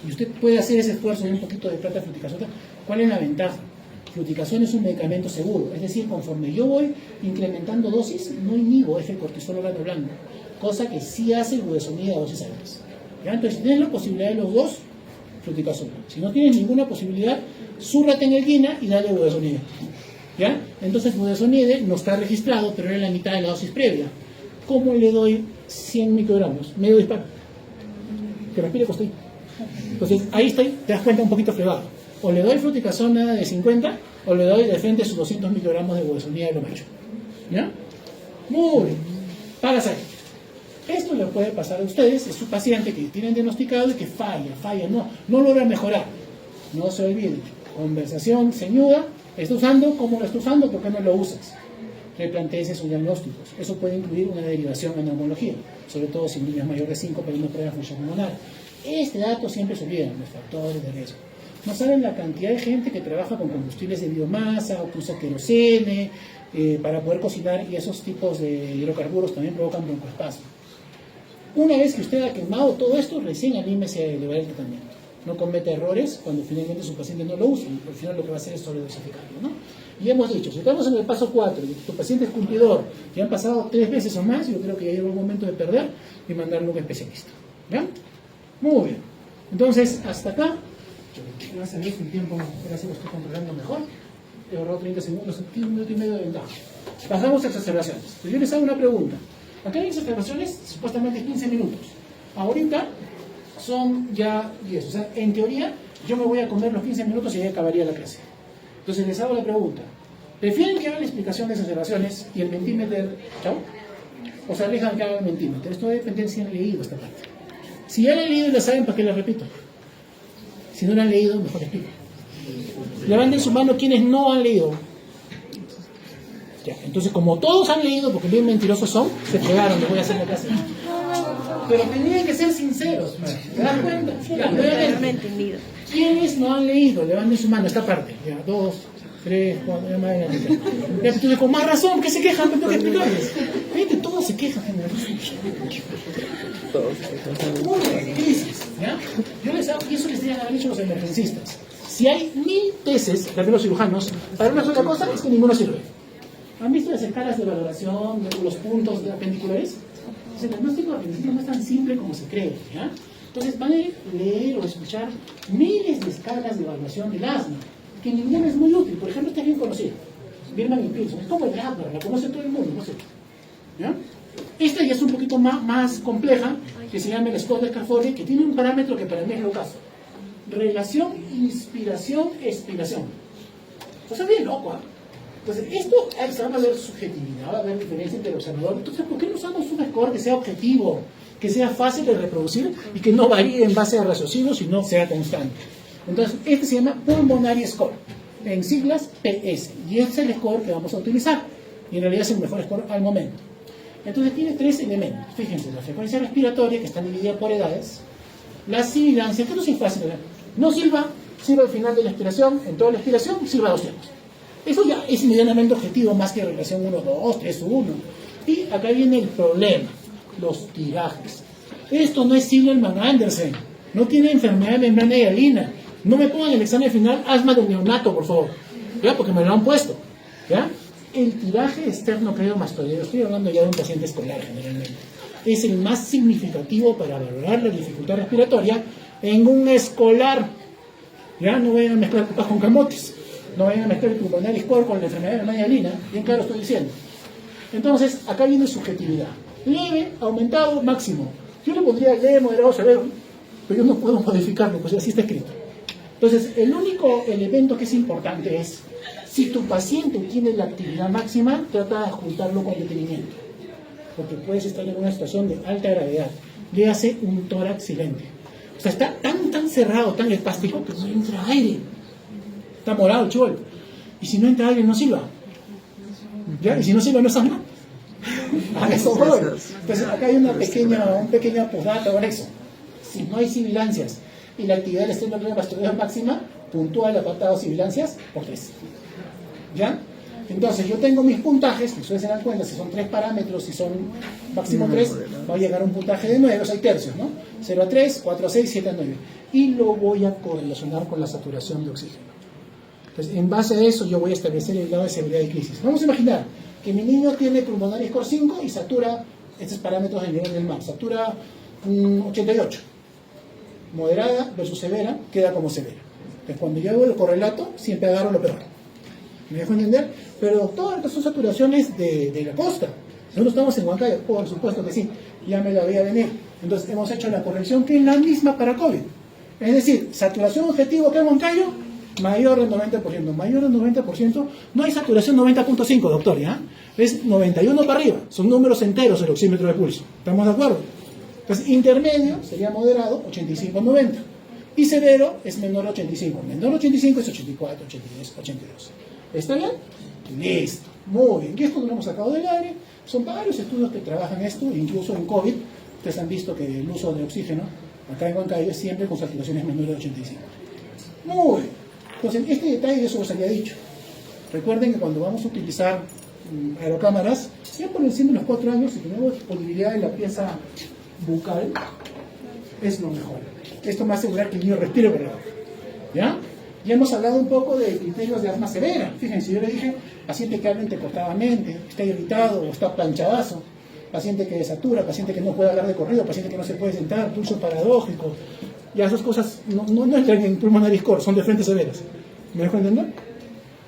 y usted puede hacer ese esfuerzo de un poquito de plata fluticasona, ¿cuál es la ventaja? Fluticasona es un medicamento seguro, es decir, conforme yo voy incrementando dosis, no inhibo ese cortisol orano blanco, cosa que sí hace el budesonide a dosis altas. ¿Ya? Entonces, si tienes la posibilidad de los dos, fluticasona. Si no tienes ninguna posibilidad, súrrate en el guina y dale budesonide. ¿Ya? Entonces, budesonide no está registrado, pero era la mitad de la dosis previa. ¿Cómo le doy 100 microgramos? Medio disparo. Que respire costilla. Entonces, ahí estoy, te das cuenta un poquito fregado. O le doy fluticasona de 50, o le doy de frente sus 200 microgramos de budesonide de lo macho. ¿Ya? Muy bien. Pagas ahí. Esto le puede pasar a ustedes, es su paciente que tienen diagnosticado y que falla, no logra mejorar. No se olviden, conversación ceñuda, ¿está usando? ¿Cómo lo está usando? ¿Por qué no lo usas? Replantéese sus diagnósticos. Eso puede incluir una derivación en neumología, sobre todo si niños mayores de 5 pero no prueba función pulmonar. Este dato siempre se olvida, los factores de riesgo. No saben la cantidad de gente que trabaja con combustibles de biomasa o que usa querosene para poder cocinar, y esos tipos de hidrocarburos también provocan broncoespasmo. Una vez que usted ha quemado todo esto, recién anímese a elevar el tratamiento. No cometa errores cuando finalmente su paciente no lo usa. Al final lo que va a hacer es sobredosificarlo, ¿no? Y hemos dicho, si estamos en el paso 4 y tu paciente es cumplidor y han pasado 3 veces o más, yo creo que ya llegó el momento de perder y mandarlo a un especialista. ¿Ya? Muy bien. Entonces, hasta acá, gracias a Dios el tiempo, gracias, lo estoy controlando mejor. He ahorrado 30 segundos, 1 minuto y medio de ventaja. Pasamos a exacerbaciones. Pues yo les hago una pregunta. Acá hay exacerbaciones supuestamente 15 minutos. Ahorita son ya 10. O sea, en teoría, yo me voy a comer los 15 minutos y ahí acabaría la clase. Entonces les hago la pregunta. ¿Prefieren que haga la explicación de exacerbaciones y el mentímeter, chao? ¿O se alejan que haga el mentímeter? Esto depende si han leído esta parte. Si ya la han leído y la saben, ¿para qué la repito? Si no la han leído, mejor explico. Levanten su mano quienes no han leído. Ya, entonces, como todos han leído, porque bien mentirosos son, se pegaron, les voy a hacer la clase. Pero tenían que ser sinceros, ¿te das cuenta? Ya, nuevamente. ¿Quiénes no han leído? Levanten su mano, esta parte. Ya, 2, 3, 4, ya más adelante. Ya, entonces, con más razón, ¿qué se quejan? Tengo que explicarles. Fíjate, todos se quejan, crisis, ¿ya? Yo les hago, y eso les deberían haber dicho los emergencistas. Si hay 1000 tesis, también los cirujanos, para una sola cosa, es que ninguno sirve. ¿Han visto las escalas de valoración de los puntos apendiculares? El diagnóstico apendicitis no es tan simple como se cree, ¿ya? Entonces van a leer o escuchar miles de escalas de evaluación del asma, que ninguna es muy útil. Por ejemplo, esta es bien conocida, Birman y Pearson, es como el Radar, la conoce todo el mundo, no sé. ¿Ya? Esta ya es un poquito más compleja, que se llama el score de Scaffold, que tiene un parámetro que para mí es lo caso. Relación, inspiración, expiración. O sea, bien loco, ¿eh? Entonces, esto va a haber subjetividad, va a haber diferencia entre el observador. Entonces, ¿por qué no usamos un score que sea objetivo, que sea fácil de reproducir y que no varíe en base a raciocinio, sino sea constante? Entonces, este se llama Pulmonary Score, en siglas PS, y este es el score que vamos a utilizar, y en realidad es el mejor score al momento. Entonces tiene tres elementos. Fíjense, la frecuencia respiratoria, que está dividida por edades, la sibilancia, que no es fácil de ver. No silba al final de la expiración, en toda la expiración, silba 2 tiempos. Eso ya es medianamente objetivo, más que relación 1, 2, 3, 1. Y acá viene el problema, los tirajes. Esto no es Zimmerman-Andersen, no tiene enfermedad de membrana hialina. No me pongan en el examen final asma de neonato, por favor, ¿ya? Porque me lo han puesto, ¿ya? El tiraje externo cardiomastoideo, estoy hablando ya de un paciente escolar generalmente, es el más significativo para valorar la dificultad respiratoria en un escolar. Ya no vayan a mezclar papas con camotes, no vayan a mezclar el pulmonaris core con la enfermedad de membrana hialina, bien claro estoy diciendo. Entonces, acá viene subjetividad. Leve, aumentado, máximo. Yo le pondría leve, moderado, severo, pero yo no puedo modificarlo, pues así está escrito. Entonces, el único elemento que es importante es, si tu paciente tiene la actividad máxima, trata de ajustarlo con detenimiento. Porque puedes estar en una situación de alta gravedad. Le hace un tórax silente. O sea, está tan cerrado, tan espástico, que no entra aire. Está morado el chivol. Y si no entra aire, no silba. ¿Ya? Y si no silba, no es asma. A eso voy. Entonces, acá hay un pequeño postdata con eso. Si no hay sibilancias y la actividad del extremo cardiomastoideo es máxima, puntúa el apartado sibilancias por 3. ¿Ya? Entonces, yo tengo mis puntajes, que ustedes se dan cuenta, si son 3 parámetros, si son máximo 3, va a llegar a un puntaje de 9, o sea, hay tercios, ¿no? 0 a 3, 4 a 6, 7 a 9. Y lo voy a correlacionar con la saturación de oxígeno. Entonces, en base a eso, yo voy a establecer el grado de severidad de crisis. Vamos a imaginar que mi niño tiene pulmonaris core 5 y satura, estos parámetros del nivel del mar, satura 88. Moderada versus severa, queda como severa. Entonces, cuando yo hago el correlato, siempre agarro lo peor. ¿Me dejo entender? Pero doctor, estas son saturaciones de la costa. Nosotros estamos en Huancayo, por supuesto que sí, ya me la veía venir. Entonces hemos hecho la corrección que es la misma para COVID. Es decir, saturación objetivo acá en Huancayo, mayor del 90%. Mayor del 90%, no hay saturación 90.5, doctor, ¿ya? Es 91 para arriba, son números enteros el oxímetro de pulso. ¿Estamos de acuerdo? Entonces, intermedio sería moderado, 85-90. Y severo es menor a 85. Menor a 85 es 84, 83, 82. ¿Está bien? Listo. Muy bien. Y esto lo hemos sacado del aire. Son varios estudios que trabajan esto, incluso en COVID. Ustedes han visto que el uso de oxígeno acá en Huancayo es siempre con saturaciones menores de 85. Muy bien. Entonces, este detalle eso os había dicho. Recuerden que cuando vamos a utilizar aerocámaras, ya por encima de los 4 años, si tenemos disponibilidad en la pieza bucal, es lo mejor. Esto me va a asegurar que el niño respire por la boca. ¿Ya? Ya hemos hablado un poco de criterios de asma severa. Fíjense, yo le dije, paciente que habla entrecortadamente, está irritado o está planchadazo, paciente que desatura, paciente que no puede hablar de corrido, paciente que no se puede sentar, pulso paradójico. Ya esas cosas no entran en pulmonaris core, son de frente severas. ¿Me dejo entender?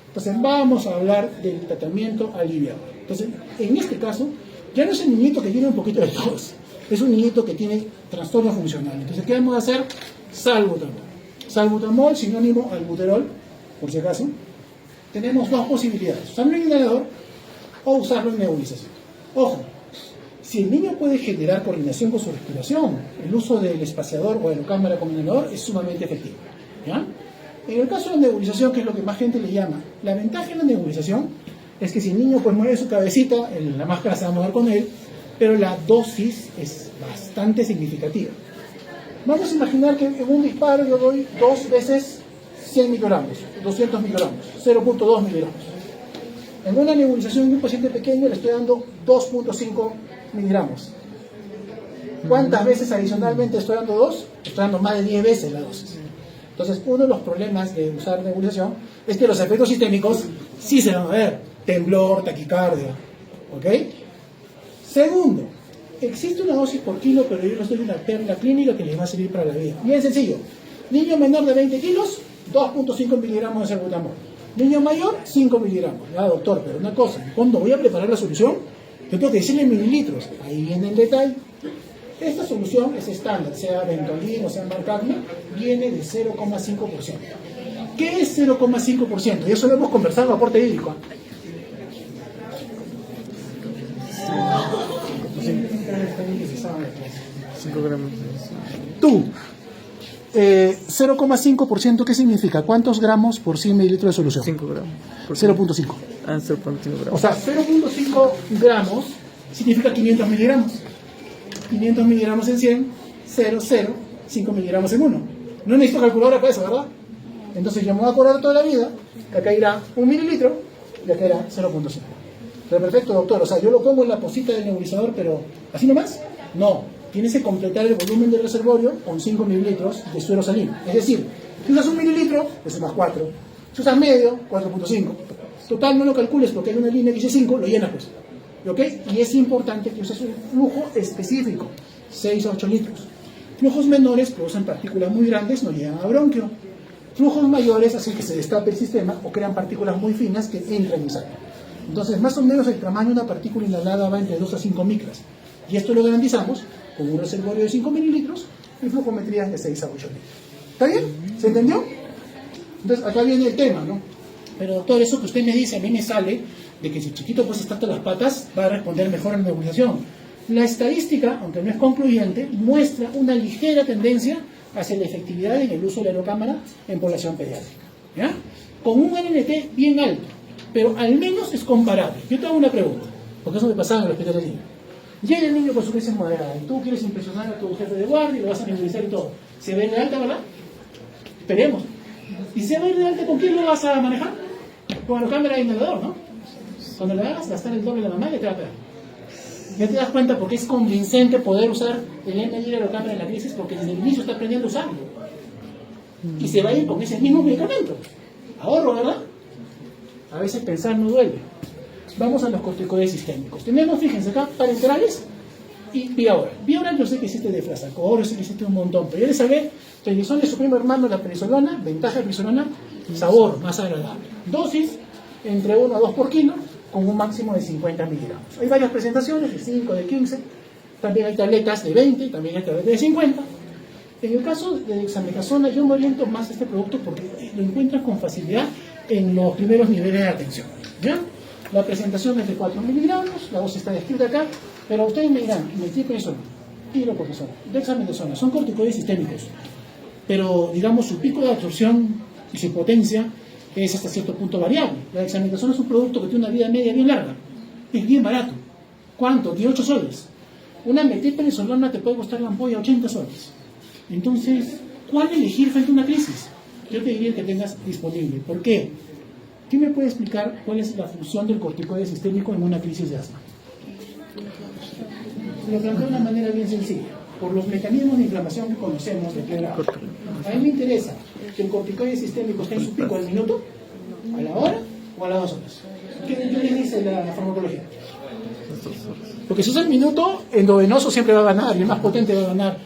Entonces vamos a hablar del tratamiento aliviado. Entonces, en este caso, ya no es el niñito que tiene un poquito de tos, es un niñito que tiene trastorno funcional. Entonces, ¿qué vamos a hacer? Salbutamol. Salbutamol, sinónimo albuterol, por si acaso. Tenemos dos posibilidades: usarlo en inhalador o usarlo en nebulización. Ojo, si el niño puede generar coordinación con su respiración, el uso del espaciador o aerocámara con inhalador es sumamente efectivo. ¿Ya? En el caso de la nebulización, que es lo que más gente le llama, la ventaja de la nebulización es que si el niño pues mueve su cabecita, la máscara se va a mover con él, pero la dosis es bastante significativa. Vamos a imaginar que en un disparo yo doy 2 veces 100 microgramos, 200 microgramos, 0.2 miligramos. En una nebulización en un paciente pequeño le estoy dando 2.5 miligramos. ¿Cuántas veces adicionalmente estoy dando 2? Estoy dando más de 10 veces la dosis. Entonces, uno de los problemas de usar nebulización es que los efectos sistémicos sí se van a ver. Temblor, taquicardia. ¿Ok? Segundo, existe una dosis por kilo, pero yo les doy una perla clínica que les va a servir para la vida. Bien sencillo. Niño menor de 20 kilos, 2.5 miligramos de salbutamol. Niño mayor, 5 miligramos. Ah, doctor, pero una cosa, cuando voy a preparar la solución, yo tengo que decirle mililitros. Ahí viene el detalle. Esta solución es estándar, sea Ventolin o sea Marcagna, viene de 0,5%. ¿Qué es 0,5%? Y eso lo hemos conversado en aporte hídrico. Tú, 0,5%, ¿qué significa? ¿Cuántos gramos por 100 mililitros de solución? 5 gramos. 0.5. Ah, 0.5 gramos. O sea, 0.5 gramos significa 500 miligramos. 500 miligramos en 100, 0, 0, 5 miligramos en 1. No necesito calculadora para eso, ¿verdad? Entonces yo me voy a acordar toda la vida que acá irá 1 mililitro y acá irá 0.5. Pero perfecto, doctor, o sea, yo lo pongo en la posita del nebulizador, pero ¿así nomás? No, tienes que completar el volumen del reservorio con 5 mililitros de suero salino. Es decir, si usas 1 mililitro, eso más 4. Si usas medio, 4.5. Total, no lo calcules porque hay una línea que dice 5, lo llenas pues. ¿Ok? Y es importante que uses un flujo específico, 6 a 8 litros. Flujos menores producen partículas muy grandes, no llegan a bronquio. Flujos mayores hacen que se destape el sistema o crean partículas muy finas que entran y salen. Entonces, más o menos el tamaño de una partícula inhalada va entre 2 a 5 micras. Y esto lo garantizamos con un reservorio de 5 mililitros y flujometrías de 6 a 8 litros. ¿Está bien? ¿Se entendió? Entonces, acá viene el tema, ¿no? Pero todo eso que usted me dice, a mí me sale de que si el chiquito pues está hasta las patas, va a responder mejor en la nebulización. La estadística, aunque no es concluyente, muestra una ligera tendencia hacia la efectividad en el uso de la aerocámara en población pediátrica. ¿Ya? Con un NNT bien alto, pero al menos es comparable. Yo te hago una pregunta, porque eso me pasaba en el hospital de niños. Llega el niño con su crisis moderada y tú quieres impresionar a tu jefe de guardia y lo vas a nebulizar y todo. ¿Se ve de alta, verdad? Esperemos. ¿Y se va a ir de alta con quién lo vas a manejar? Con la cámara de inhalador, ¿no? Cuando le hagas gastar el doble de la mamá, ya te va a pegar. Ya te das cuenta porque es convincente poder usar el MI de la cámara en la crisis porque desde el inicio está aprendiendo a usarlo. Y se va a ir con ese mismo medicamento. Ahorro, ¿verdad? A veces pensar no duele. Vamos a los corticoides sistémicos. Tenemos, fíjense acá, parenterales y vía oral. Vía oral yo sé que existe de Frasacor, yo sé que existe un montón, pero yo les hablé, prednisona de su primo hermano, la prednisolona, ventaja de prednisolona, sabor más agradable. Dosis entre 1 a 2 por kilo, con un máximo de 50 miligramos. Hay varias presentaciones, de 5, de 15, también hay tabletas de 20, también hay tabletas de 50. En el caso de dexametasona, yo me oriento más a este producto porque lo encuentras con facilidad en los primeros niveles de atención. ¿Ya? La presentación es de 4 miligramos, la dosis está descrita acá, pero ustedes me dirán, metilprednisona, hidrocortisona, dexametasona, son corticoides sistémicos, pero digamos su pico de absorción y su potencia es hasta cierto punto variable. La dexametasona es un producto que tiene una vida media bien larga, es bien barato. ¿Cuánto? 18 soles. Una metilprednisolona te puede costar la ampolla 80 soles. Entonces, ¿cuál elegir frente a una crisis? Yo te diría que tengas disponible. ¿Por qué? ¿Quién me puede explicar cuál es la función del corticoide sistémico en una crisis de asma? Lo planteo de una manera bien sencilla. Por los mecanismos de inflamación que conocemos de pleura, a mí me interesa que el corticoide sistémico esté en su pico al minuto, a la hora o a las 2 horas. ¿Qué le dice la farmacología? Porque si usa el minuto, endovenoso siempre va a ganar y el más potente va a ganar.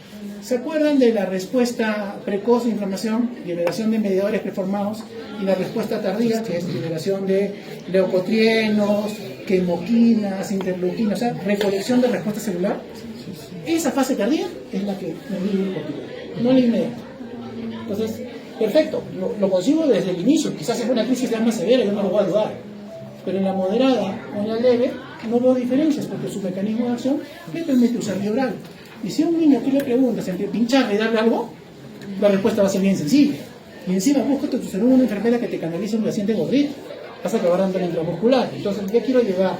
¿Se acuerdan de la respuesta precoz de inflamación, liberación de mediadores preformados, y la respuesta tardía, que es liberación de leucotrienos, quemoquinas, interleuquinas, o sea, recolección de respuesta celular? Esa fase tardía es la que me vive el corticoide, no la inmediata. Entonces, perfecto, lo consigo desde el inicio, quizás es una crisis de asma severa, yo no lo voy a dudar, pero en la moderada o en la leve no veo diferencias porque su mecanismo de acción me permite usar vía oral. Y si a un niño tú le preguntas entre pincharle y darle algo, la respuesta va a ser bien sencilla. Y encima búscate tu cerebro una enfermera que te canalice un paciente gordito. Vas a acabar dando la intramuscular. Entonces, ¿qué quiero llevar?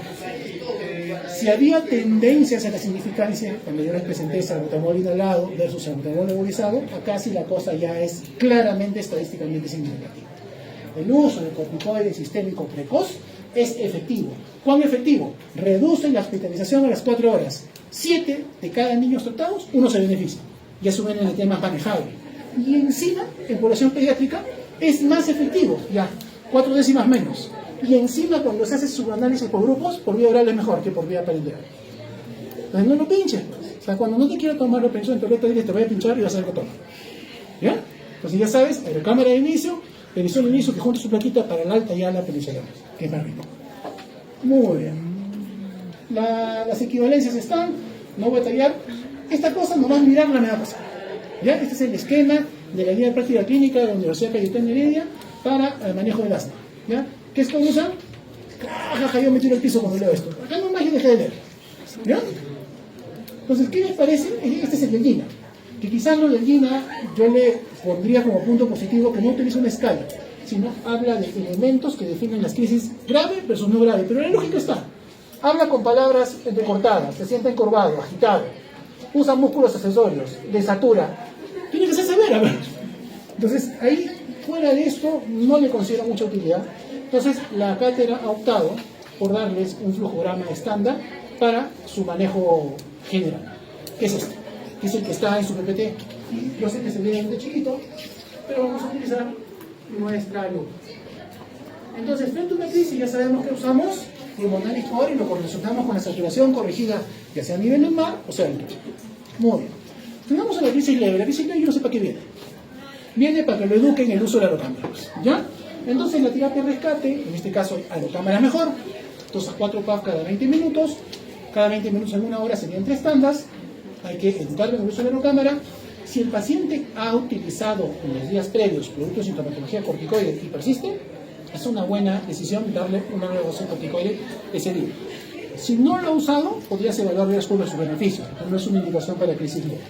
Si había tendencias a la significancia, cuando yo les presenté salbutamol inhalado versus salbutamol nebulizado, acá sí la cosa ya es claramente estadísticamente significativa. El uso del corticoide sistémico precoz es efectivo. ¿Cuán efectivo? Reduce la hospitalización a las 4 horas. 7 de cada niño tratados, uno se beneficia. Ya suben en el tema manejable. Y encima, en población pediátrica, es más efectivo, ya, 4 décimas menos. Y encima, cuando se hace su análisis por grupos, por vía oral es mejor que por vía parenteral. Entonces no lo pinches. O sea, cuando no te quiero tomar la pensión en tableta, diles, te voy a pinchar y vas a ver que toma. ¿Ya? Entonces ya sabes, aerocámara de inicio, pensión de inicio que junta su plaquita para el alta y a la peninsular, que es más rico. Muy bien. Las equivalencias están, no voy a tallar. Esta cosa nomás mirarla me va a pasar. ¿Ya? Este es el esquema de la guía de práctica clínica de la Universidad Cayetano Heredia para el manejo del asma. ¿Ya? ¿Qué es que usan? Jaja, yo me tiro al piso cuando leo esto. Acá nomás yo dejé de leer. ¿Ya? Entonces, ¿qué les parece? Este es el del GINA. Que quizás lo del GINA yo le pondría como punto positivo que no utiliza una escala, sino habla de elementos que definen las crisis grave versus no grave. Pero la lógica está. habla con palabras entrecortadas, se siente encorvado, agitado, usa músculos accesorios, desatura, tiene que ser severa, ¿verdad? Entonces, ahí, fuera de esto, no le considero mucha utilidad. Entonces, la cátedra ha optado por darles un flujograma estándar para su manejo general, que es este, que es el que está en su PPT. Yo sé que se ve de chiquito, pero vamos a utilizar nuestra lupa. Entonces, frente a una crisis ya sabemos que usamos pulmonar y lo correlacionamos con la saturación corregida, ya sea a nivel del mar o sea del mar. Muy bien. Tengamos a la crisis leve. La crisis leve yo no sé para qué viene. Viene para que lo eduquen en el uso de la aerocámara. ¿Ya? Entonces la terapia de rescate, en este caso aerocámara es mejor. 2 a 4 PAF cada 20 minutos. Cada 20 minutos en una hora serían 3 tandas. Hay que educarlo en el uso de la aerocámara. Si el paciente ha utilizado en los días previos productos de sintomatología corticoide y persiste, es una buena decisión darle una nueva dosis de corticoide ese día. Si no lo ha usado, podrías evaluar riesgo de su beneficio, pero no es una indicación para crisis leve.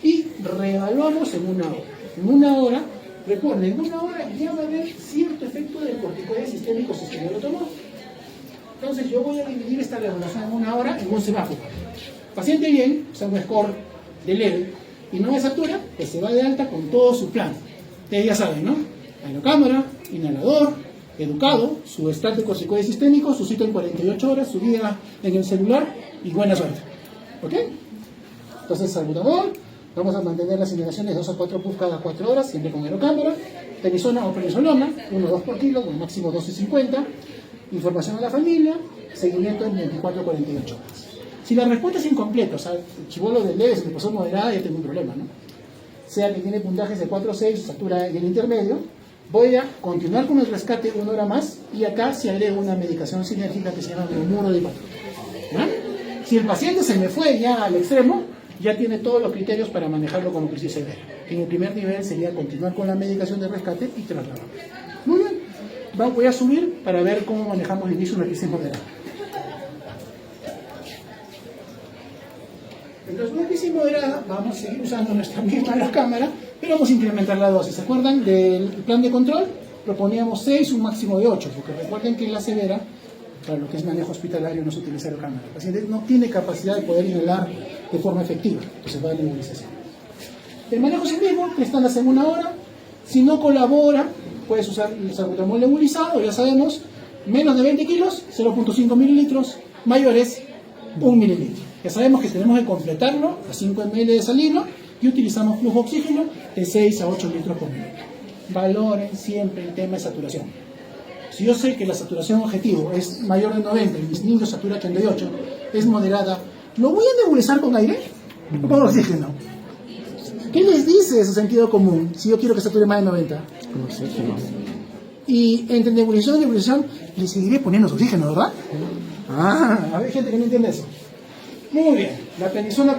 Y reevaluamos en una hora. En una hora, recuerden, en una hora ya va a haber cierto efecto del corticoide sistémico si ya lo tomó. Entonces yo voy a dividir esta reevaluación en una hora en un semáforo. Paciente bien, o sea, un score de leve, y no desatura, pues se va de alta con todo su plan. Ustedes ya saben, ¿no? Aerocámara, inhalador, educado, su estatus de corticoide sistémico, su cita en 48 horas, su vida en el celular y buena suerte. ¿Ok? Entonces, salbutamol, vamos a mantener las inhalaciones 2 a 4 puff cada 4 horas, siempre con aerocámara, prednisona o prednisolona, 1 o 2 por kilo, con máximo 12.50, información a la familia, seguimiento en 24 a 48 horas. Si la respuesta es incompleta, o sea, el chibolo del leve se le pasó moderada, ya tengo un problema, ¿no? Sea que tiene puntajes de 4 o 6, satura y el intermedio, voy a continuar con el rescate 1 hora más y acá se agrega una medicación sinérgica que se llama bromuro de hipatro. Si el paciente se me fue ya al extremo, ya tiene todos los criterios para manejarlo como crisis severa. En el primer nivel sería continuar con la medicación de rescate y trasladar. Muy bien, voy a subir para ver cómo manejamos el inicio de una crisis moderada. Entonces, una crisis moderada, vamos a seguir usando nuestra misma cámara, pero vamos a incrementar la dosis. ¿Se acuerdan del plan de control? Proponíamos 6, un máximo de 8, porque recuerden que en la severa, para lo que es manejo hospitalario, no se utiliza la cámara. El paciente no tiene capacidad de poder inhalar de forma efectiva, entonces va a la nebulización. El manejo es el mismo, 3 tandas en 1 hora. Si no colabora, puedes usar el salbutamol nebulizado, ya sabemos, menos de 20 kilos, 0.5 mililitros, mayores, 1 mililitro. Ya sabemos que tenemos que completarlo a 5 ml de salino y utilizamos flujo de oxígeno de 6 a 8 litros por minuto. Valoren siempre el tema de saturación. Si yo sé que la saturación objetivo es mayor de 90 y mis niños satura 88, es moderada, ¿lo voy a nebulizar con aire o con oxígeno? ¿Qué les dice ese sentido común si yo quiero que sature más de 90? Y entre nebulización y nebulización le seguiré poniendo oxígeno, ¿verdad? Hay gente que no entiende eso. Muy bien, la prednisona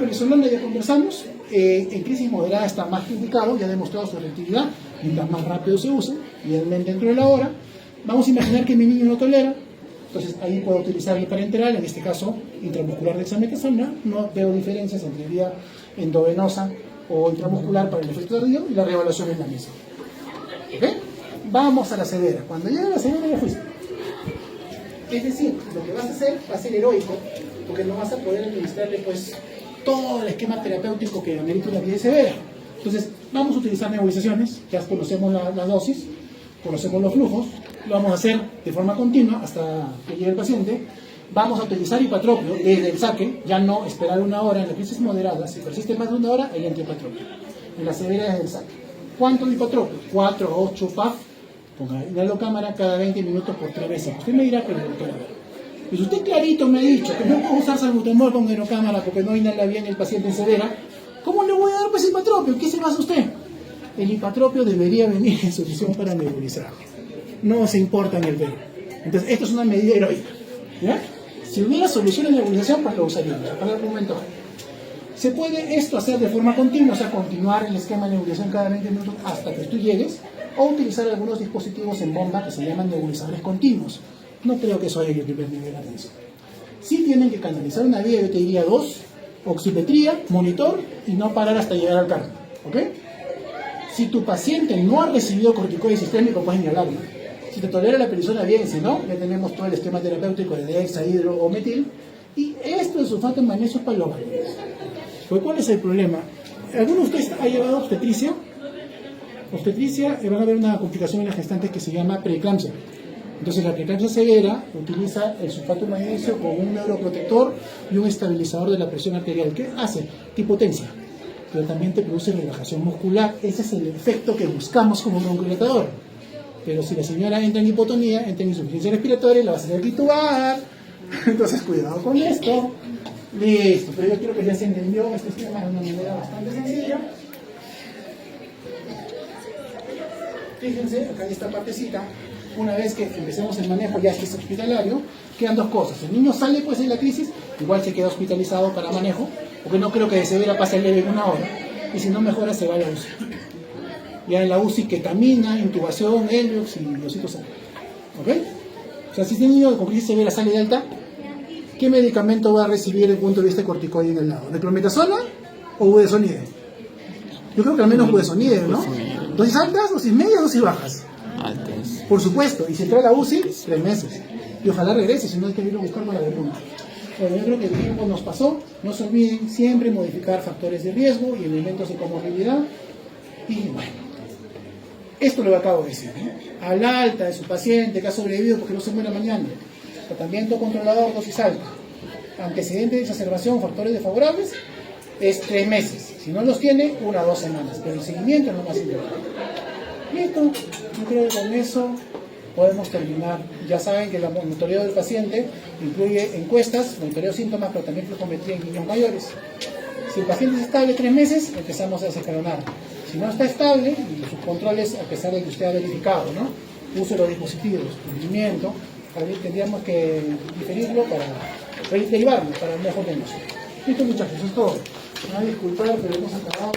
ya conversamos, en crisis moderada está más que indicado, ya ha demostrado su efectividad, mientras más rápido se use, idealmente dentro de la hora. Vamos a imaginar que mi niño no tolera, entonces ahí puedo utilizar el parenteral, en este caso intramuscular de dexametasona, no veo diferencias entre vía endovenosa o intramuscular para el efecto tardío y la reevaluación es la misma. ¿Ok? Vamos a la severa, cuando llegue a la severa ya fuiste. Es decir, lo que vas a hacer va a ser heroico, porque no vas a poder administrarle pues todo el esquema terapéutico que amerita una crisis severa. Entonces, vamos a utilizar nebulizaciones, ya conocemos la dosis, conocemos los flujos, lo vamos a hacer de forma continua hasta que llegue el paciente. Vamos a utilizar hipatropio desde el saque, ya no esperar 1 hora en la crisis moderada. Si persiste más de 1 hora, ahí entra hipatropio. En la severa desde el saque. ¿Cuánto de hipatropio? 4 a 8 PAF. Ponga la cámara cada 20 minutos por 3 veces. Usted me dirá, pero doctora, pues usted clarito me ha dicho que no puedo usar salbutamol con aerocámara porque no inhala bien el paciente en severa. ¿Cómo le voy a dar pues hipatropio? ¿Qué se basa usted? El hipatropio debería venir en solución para nebulizar. No se importa en el velo. Entonces, esto es una medida heroica. ¿Ya? Si hubiera solución en nebulización, pues lo usaríamos. Para el momento. Se puede esto hacer de forma continua, o sea, continuar el esquema de nebulización cada 20 minutos hasta que tú llegues, o utilizar algunos dispositivos en bomba que se llaman nebulizadores continuos. No creo que eso haya el primer nivel de atención. Sí tienen que canalizar una vía, yo te diría 2, oximetría, monitor y no parar hasta llegar al cardio. ¿Ok? Si tu paciente no ha recibido corticoide sistémico, puedes inhalarlo. Si te tolera la prednisona, bien, si no, ya tenemos todo el esquema terapéutico de dexa, hidro o metil. Y esto de sulfato de magnesio es para los mayores. Pues, ¿cuál es el problema? ¿Alguno de ustedes ha llevado obstetricia? Obstetricia, van a haber una complicación en la gestante que se llama preeclampsia. Entonces, la preeclampsia severa utiliza el sulfato de magnesio como un neuroprotector y un estabilizador de la presión arterial. ¿Qué hace? Hipotencia, pero también te produce relajación muscular. Ese es el efecto que buscamos como bronodilatador. Pero si la señora entra en hipotonía, entra en insuficiencia respiratoria, la vas a hacer titubar. Entonces, cuidado con esto. Listo, pero yo quiero que ya se entendió este esquema de una manera bastante sencilla. Fíjense, acá hay esta partecita. Una vez que empecemos el manejo ya que es hospitalario, quedan dos cosas. El niño sale pues de la crisis, igual se queda hospitalizado para manejo, porque no creo que de severa pase leve en 1 hora. Y si no mejora, se va a la UCI. Ya en la UCI ketamina, intubación, Heliox y Diosito. ¿Ok? O sea, si este niño con crisis severa sale de alta, ¿qué medicamento va a recibir desde el punto de vista corticoide en el lado? ¿Declometasona o budesonide? Yo creo que al menos budesonide, ¿no? ¿Dosis altas, dosis medias, dosis bajas? Altas. Por supuesto, y si entra a la UCI, 3 meses. Y ojalá regrese, si no hay que ir a buscar para la vacuna. Bueno, yo creo que el tiempo nos pasó. No se olviden siempre modificar factores de riesgo y elementos de comorbilidad. Y bueno, esto lo acabo de decir, ¿no? Al alta de su paciente que ha sobrevivido porque no se muere mañana. Tratamiento controlador, dosis alta. Antecedente de exacerbación, factores desfavorables, es 3 meses. Si no los tiene, 1 a 2 semanas. Pero el seguimiento es lo más importante. Listo, yo creo que con eso podemos terminar. Ya saben que el monitoreo del paciente incluye encuestas, monitoreo de síntomas, pero también flujometría en niños mayores. Si el paciente es estable 3 meses, empezamos a desescalonar. Si no está estable, y sus controles, a pesar de que usted ha verificado, ¿no? Uso de los dispositivos, rendimiento, tendríamos que diferirlo para derivarlo para el mejor de nosotros. Listo, muchachos, eso es todo. Me van a disculpar, pero hemos acabado.